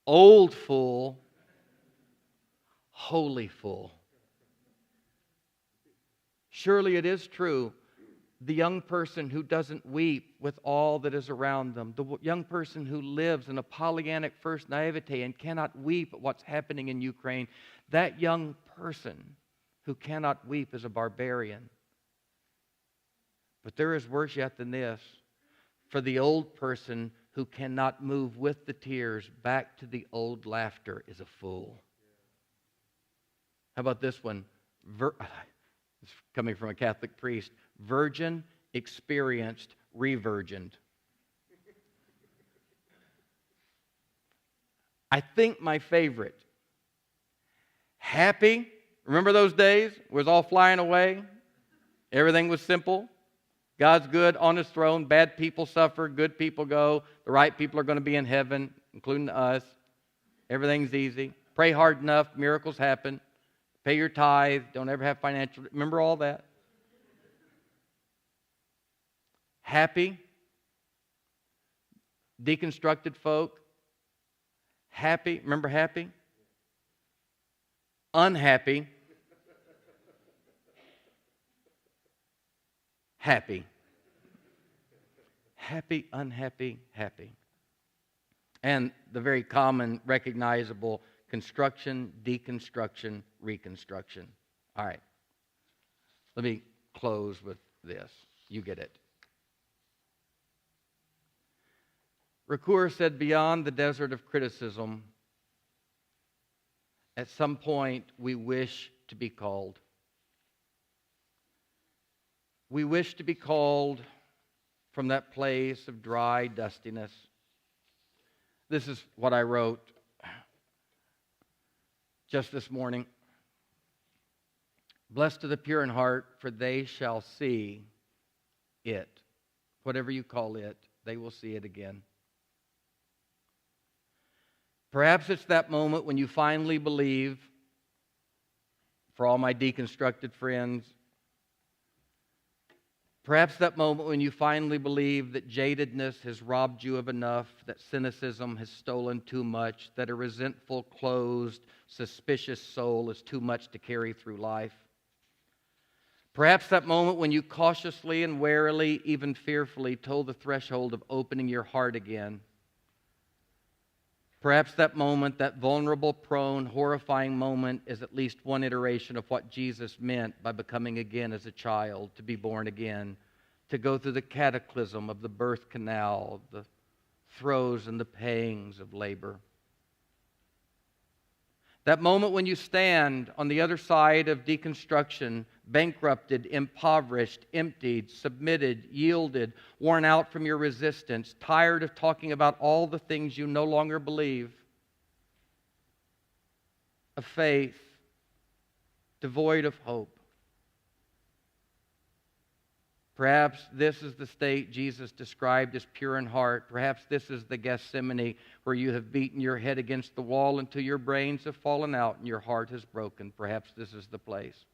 old fool, holy fool. Surely it is true. The young person who doesn't weep with all that is around them, the young person who lives in a Pollyannic first naivete and cannot weep at what's happening in Ukraine, that young person who cannot weep is a barbarian. But there is worse yet than this. For the old person who cannot move with the tears back to the old laughter is a fool. How about this one? It's coming from a Catholic priest. Virgin, experienced, re-virgined. I think my favorite. Happy. Remember those days? It was all flying away. Everything was simple. God's good on His throne. Bad people suffer. Good people go. The right people are going to be in heaven, including us. Everything's easy. Pray hard enough. Miracles happen. Pay your tithe. Don't ever have financial... Remember all that? Happy. Deconstructed folk. Happy. Remember happy? Unhappy. Happy. Happy, unhappy, happy. And the very common, recognizable construction, deconstruction, reconstruction. All right. Let me close with this. You get it. Ricoeur said, beyond the desert of criticism, at some point we wish to be called. We wish to be called from that place of dry dustiness. This is what I wrote just this morning. Blessed are the pure in heart, for they shall see it. Whatever you call it, they will see it again. Perhaps it's that moment when you finally believe, for all my deconstructed friends, Perhaps that moment when you finally believe that jadedness has robbed you of enough, that cynicism has stolen too much, that a resentful, closed, suspicious soul is too much to carry through life. Perhaps that moment when you cautiously and warily, even fearfully, told the threshold of opening your heart again. Perhaps that moment, that vulnerable, prone, horrifying moment, is at least one iteration of what Jesus meant by becoming again as a child, to be born again, to go through the cataclysm of the birth canal, the throes and the pangs of labor. That moment when you stand on the other side of deconstruction, bankrupted, impoverished, emptied, submitted, yielded, worn out from your resistance, tired of talking about all the things you no longer believe, of faith, devoid of hope. Perhaps this is the state Jesus described as pure in heart. Perhaps this is the Gethsemane where you have beaten your head against the wall until your brains have fallen out and your heart has broken. Perhaps this is the place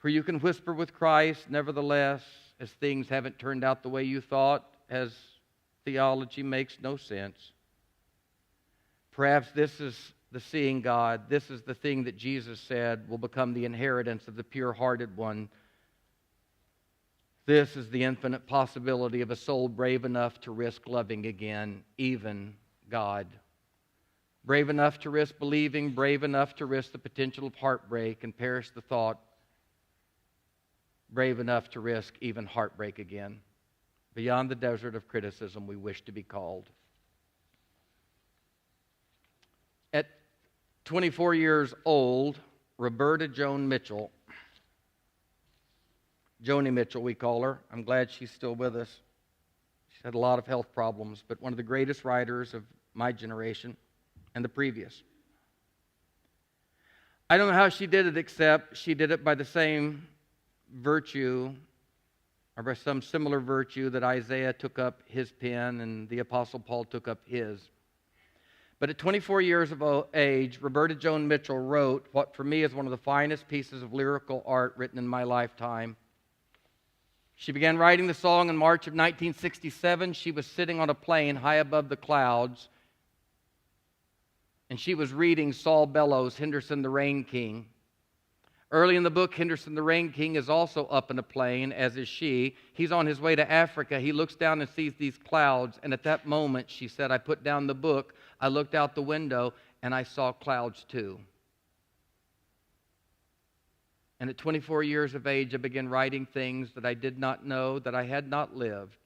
where you can whisper with Christ, nevertheless, as things haven't turned out the way you thought, as theology makes no sense. Perhaps this is the seeing God. This is the thing that Jesus said will become the inheritance of the pure-hearted one. This is the infinite possibility of a soul brave enough to risk loving again, even God. Brave enough to risk believing, brave enough to risk the potential of heartbreak and perish the thought. Brave enough to risk even heartbreak again. Beyond the desert of criticism we wish to be called. At 24 years old, Roberta Joan Mitchell, Joni Mitchell we call her. I'm glad she's still with us. She's had a lot of health problems, but one of the greatest writers of my generation and the previous. I don't know how she did it, except she did it by the same virtue, or by some similar virtue that Isaiah took up his pen and the Apostle Paul took up his. But at 24 years of age, Roberta Joan Mitchell wrote what for me is one of the finest pieces of lyrical art written in my lifetime. She began writing the song in March of 1967. She was sitting on a plane high above the clouds, and she was reading Saul Bellows' Henderson the Rain King. Early in the book, Henderson the Rain King is also up in a plane, as is she. He's on his way to Africa. He looks down and sees these clouds, and at that moment, she said, I put down the book, I looked out the window, and I saw clouds too. And at 24 years of age, I began writing things that I did not know, that I had not lived.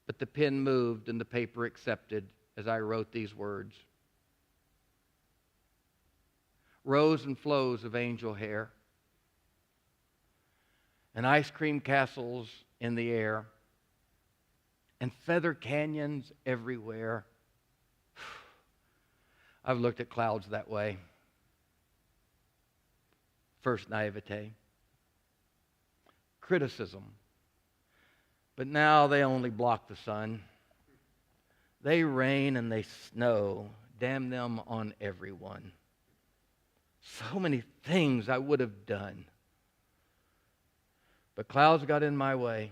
But the pen moved and the paper accepted as I wrote these words. Rows and flows of angel hair, and ice cream castles in the air, and feather canyons everywhere. I've looked at clouds that way. First, naivete. Criticism. But now they only block the sun. They rain and they snow. Damn them on everyone. So many things I would have done. But clouds got in my way.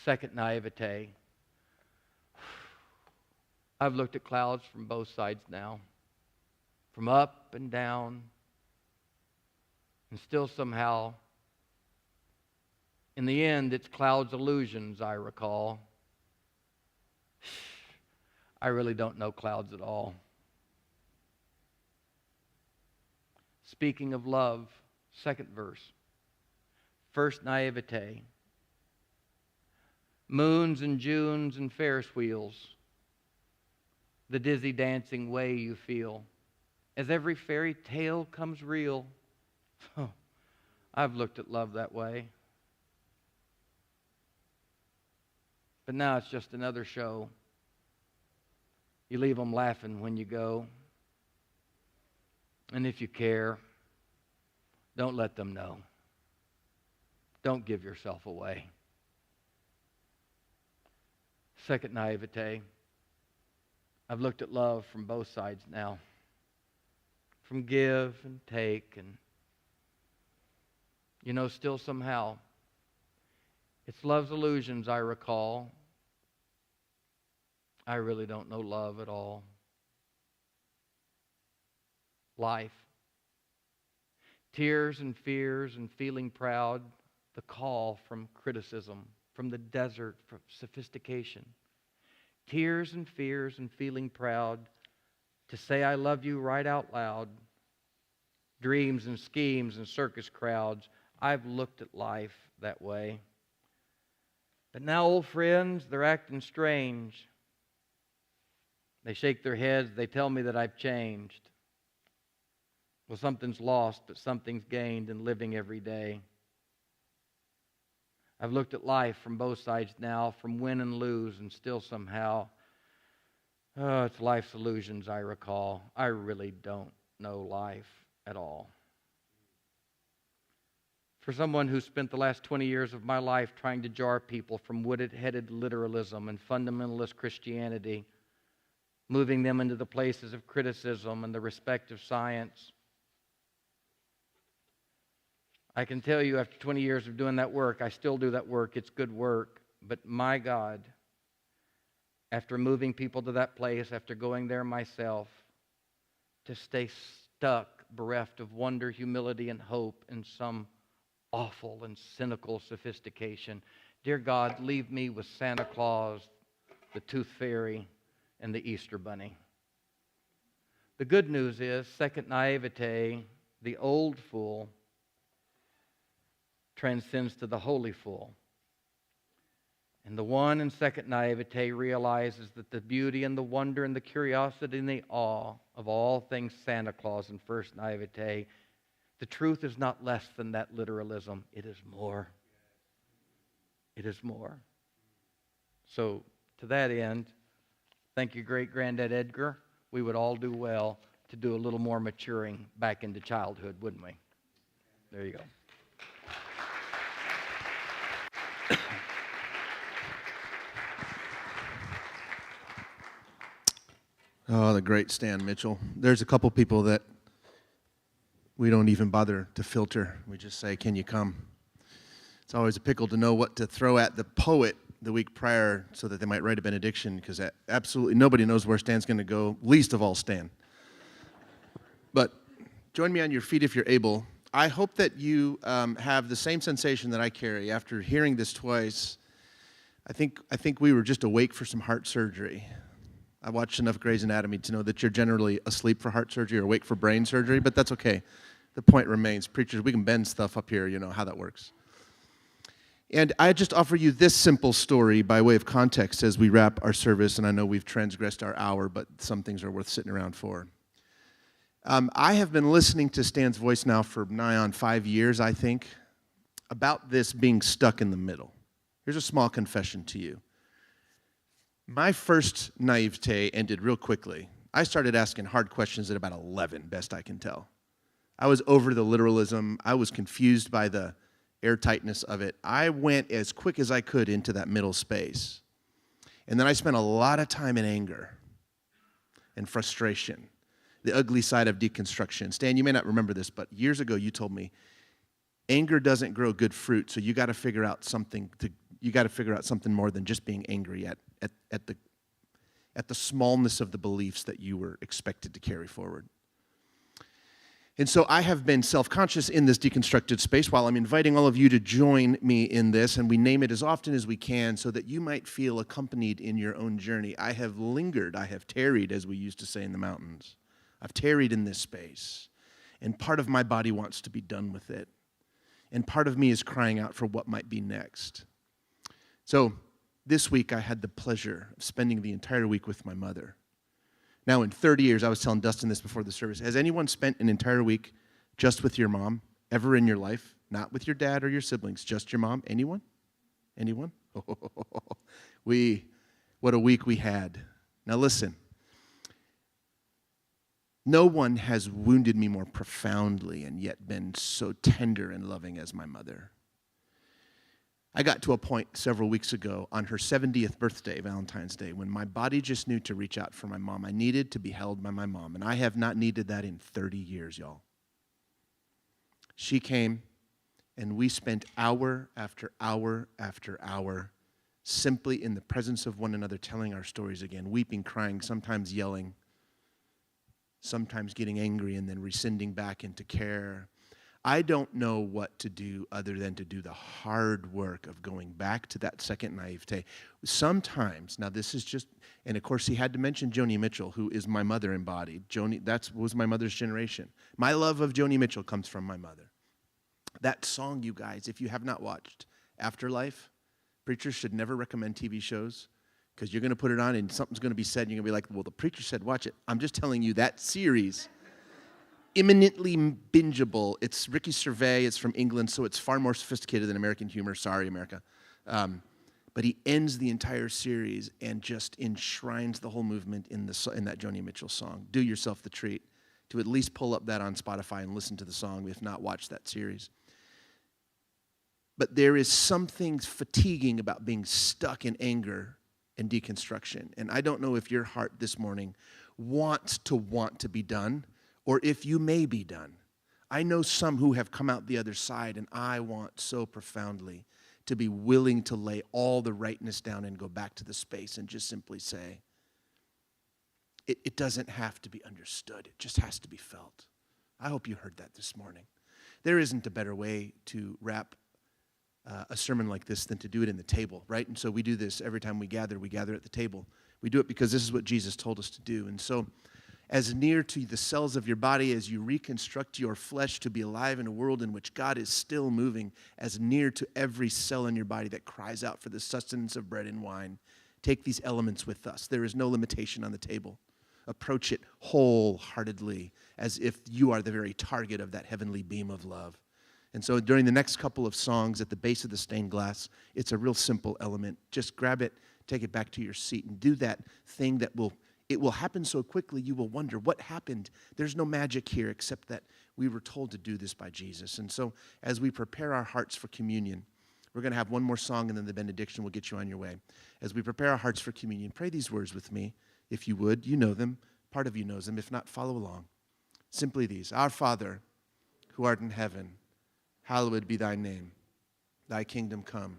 Second, naivete. I've looked at clouds from both sides now. From up and down. And still somehow, in the end, it's clouds' illusions, I recall. I really don't know clouds at all. Speaking of love, second verse. First, naivete. Moons and Junes and Ferris wheels. The dizzy dancing way you feel. As every fairy tale comes real. Oh, I've looked at love that way. But now it's just another show. You leave them laughing when you go. And if you care, don't let them know. Don't give yourself away. Second, naivete. I've looked at love from both sides now. From give and take and You know, still somehow, it's love's illusions I recall. I really don't know love at all. Life. Tears and fears and feeling proud. The call from criticism, from the desert, from sophistication. Tears and fears and feeling proud to say I love you right out loud. Dreams and schemes and circus crowds. I've looked at life that way. But now, old friends, they're acting strange. They shake their heads. They tell me that I've changed. Well, something's lost, but something's gained in living every day. I've looked at life from both sides now, from win and lose, and still somehow, it's life's illusions I recall. I really don't know life at all. For someone who spent the last 20 years of my life trying to jar people from wooded-headed literalism and fundamentalist Christianity, moving them into the places of criticism and the respect of science, I can tell you after 20 years of doing that work, I still do that work. It's good work. But my God, after moving people to that place, after going there myself, to stay stuck, bereft of wonder, humility, and hope in some awful and cynical sophistication. Dear God, leave me with Santa Claus, the Tooth Fairy, and the Easter Bunny. The good news is, second naivete, the old fool, transcends to the holy fool. And the one in second naivete realizes that the beauty and the wonder and the curiosity and the awe of all things Santa Claus in first naivete, the truth is not less than that literalism. It is more. It is more. So, to that end, thank you, great-granddad Edgar. We would all do well to do a little more maturing back into childhood, wouldn't we? There you go. Oh, the great Stan Mitchell. There's a couple people that we don't even bother to filter. We just say, can you come? It's always a pickle to know what to throw at the poet the week prior so that they might write a benediction, because absolutely nobody knows where Stan's going to go, least of all Stan. But join me on your feet if you're able. I hope that you have the same sensation that I carry after hearing this twice. I think we were just awake for some heart surgery. I watched enough Grey's Anatomy to know that you're generally asleep for heart surgery or awake for brain surgery, but that's okay. The point remains, preachers, we can bend stuff up here, you know how that works. And I just offer you this simple story by way of context as we wrap our service, and I know we've transgressed our hour, but some things are worth sitting around for. I have been listening to Stan's voice now for nigh on 5 years, I think, about this being stuck in the middle. Here's a small confession to you. My first naivete ended real quickly. I started asking hard questions at about 11, best I can tell. I was over the literalism. I was confused by the airtightness of it. I went as quick as I could into that middle space. And then I spent a lot of time in anger and frustration, the ugly side of deconstruction. Stan, you may not remember this, but years ago you told me, anger doesn't grow good fruit, so you got to figure out something more than just being angry at the smallness of the beliefs that you were expected to carry forward. And so I have been self-conscious in this deconstructed space while I'm inviting all of you to join me in this, and we name it as often as we can so that you might feel accompanied in your own journey. I have lingered, I have tarried, as we used to say in the mountains. I've tarried in this space, and part of my body wants to be done with it, and part of me is crying out for what might be next. So this week I had the pleasure of spending the entire week with my mother. Now, in 30 years, I was telling Dustin this before the service, has anyone spent an entire week just with your mom ever in your life? Not with your dad or your siblings, just your mom? Anyone? Anyone? What a week we had. Now listen, no one has wounded me more profoundly and yet been so tender and loving as my mother. I got to a point several weeks ago on her 70th birthday, Valentine's Day, when my body just knew to reach out for my mom. I needed to be held by my mom, and I have not needed that in 30 years, y'all. She came, And we spent hour after hour after hour simply in the presence of one another, telling our stories again, weeping, crying, sometimes yelling, sometimes getting angry, and then rescinding back into care. I don't know what to do other than to do the hard work of going back to that second naivete. Sometimes, now this is just, and of course he had to mention Joni Mitchell, who is my mother embodied. That was my mother's generation. My love of Joni Mitchell comes from my mother. That song, you guys, if you have not watched Afterlife, preachers should never recommend TV shows because you're going to put it on and something's going to be said and you're going to be like, well, the preacher said watch it. I'm just telling you that series, imminently bingeable. It's Ricky Gervais. It's from England, so it's far more sophisticated than American humor. Sorry, America. But he ends the entire series and just enshrines the whole movement in that Joni Mitchell song. Do yourself the treat to at least pull up that on Spotify and listen to the song, if not watch that series. But there is something fatiguing about being stuck in anger and deconstruction. And I don't know if your heart this morning wants to be done, or if you may be done. I know some who have come out the other side, and I want so profoundly to be willing to lay all the rightness down and go back to the space and just simply say, it doesn't have to be understood. It just has to be felt. I hope you heard that this morning. There isn't a better way to wrap a sermon like this than to do it in the table, right? And so we do this every time we gather at the table. We do it because this is what Jesus told us to do. And so as near to the cells of your body as you reconstruct your flesh to be alive in a world in which God is still moving, as near to every cell in your body that cries out for the sustenance of bread and wine, take these elements with us. There is no limitation on the table. Approach it wholeheartedly as if you are the very target of that heavenly beam of love. And so during the next couple of songs at the base of the stained glass, it's a real simple element. Just grab it, take it back to your seat, and do that thing that will happen so quickly you will wonder, what happened? There's no magic here except that we were told to do this by Jesus. And so as we prepare our hearts for communion, we're going to have one more song and then the benediction will get you on your way. As we prepare our hearts for communion, pray these words with me, if you would. You know them. Part of you knows them. If not, follow along. Simply these. Our Father, who art in heaven, hallowed be thy name. Thy kingdom come,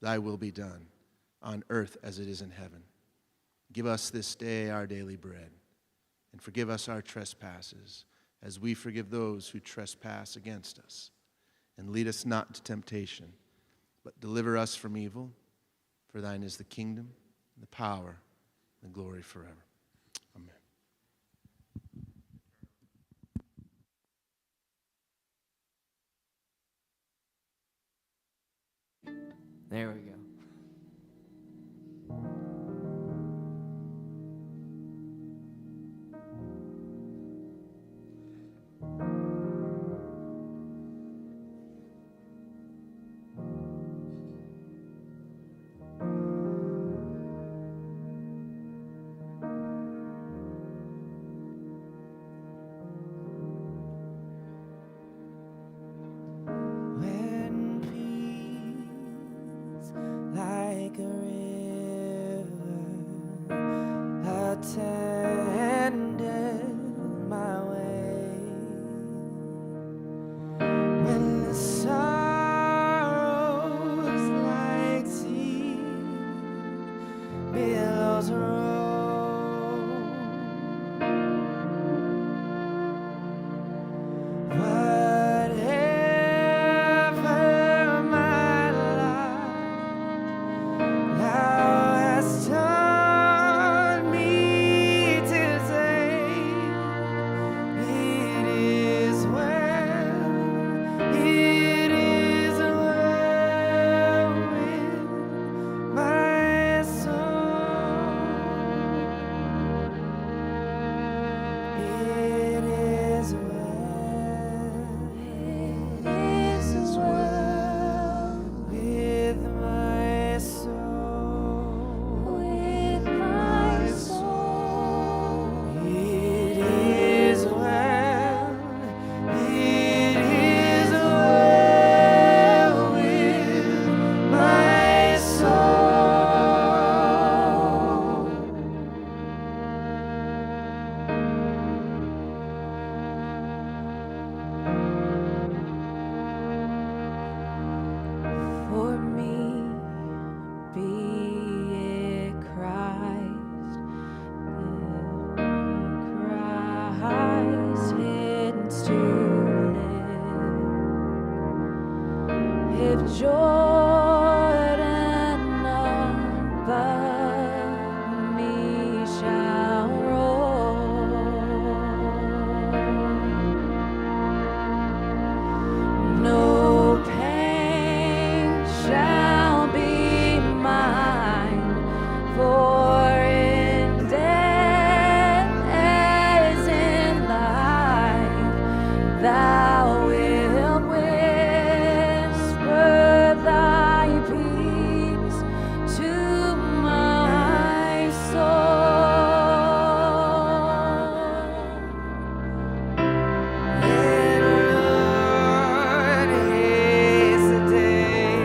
thy will be done, on earth as it is in heaven. Give us this day our daily bread, and forgive us our trespasses, as we forgive those who trespass against us. And lead us not into temptation, but deliver us from evil. For thine is the kingdom, the power, and the glory forever. Amen. There we go. When peace like a river attended my way, when the sorrows like sea billows roll, whatever my lot, thou hast taught me to Jordan above me shall roll. No pain shall be mine, for in death as in life, thou wilt whisper thy peace to my soul. And Lord, haste the day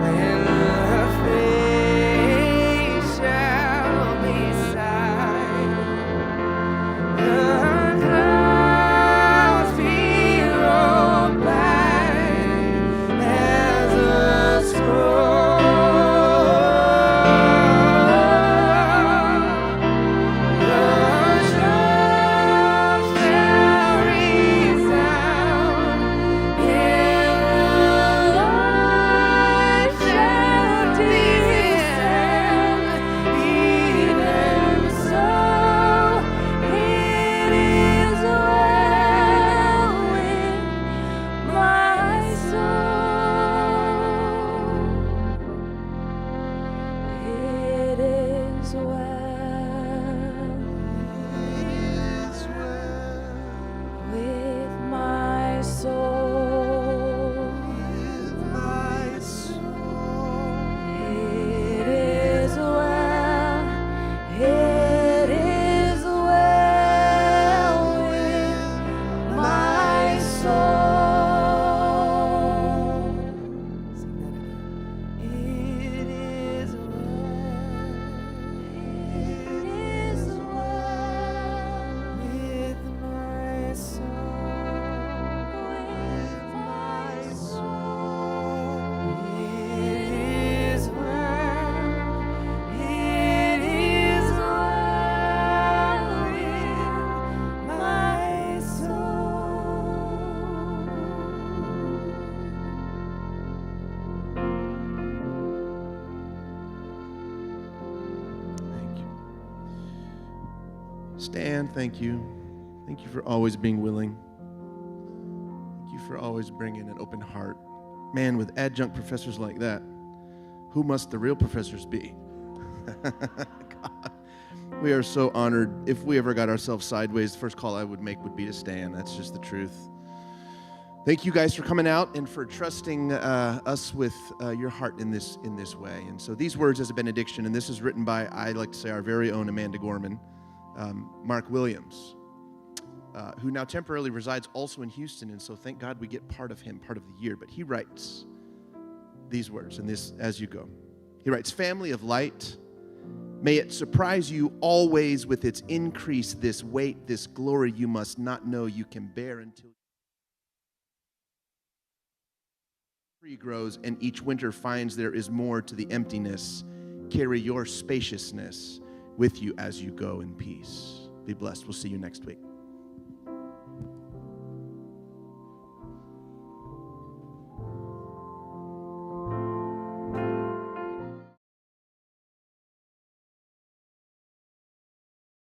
when the face shall be sight, the clouds be rolled back as a scroll. The drums shall resound, and the light shall descend. Even so, it is well with my soul. It is well with my soul. It is well. It is well with my soul. It is well with my soul. It is well. It is well with my soul. Thank you. Stan, thank you. Thank you for always being willing. Thank you for always bringing an open heart. Man, with adjunct professors like that, who must the real professors be? God, we are so honored. If we ever got ourselves sideways, the first call I would make would be to Stan. That's just the truth. Thank you guys for coming out and for trusting us with your heart in this way. And so these words as a benediction, and this is written by, I like to say, our very own Amanda Gorman, Mark Williams, who now temporarily resides also in Houston. And so thank God we get part of him, part of the year. But he writes these words, and this as you go. He writes, family of light, may it surprise you always with its increase, this weight, this glory you must not know you can bear until tree grows and each winter finds there is more to the emptiness. Carry your spaciousness with you as you go in peace. Be blessed. We'll see you next week.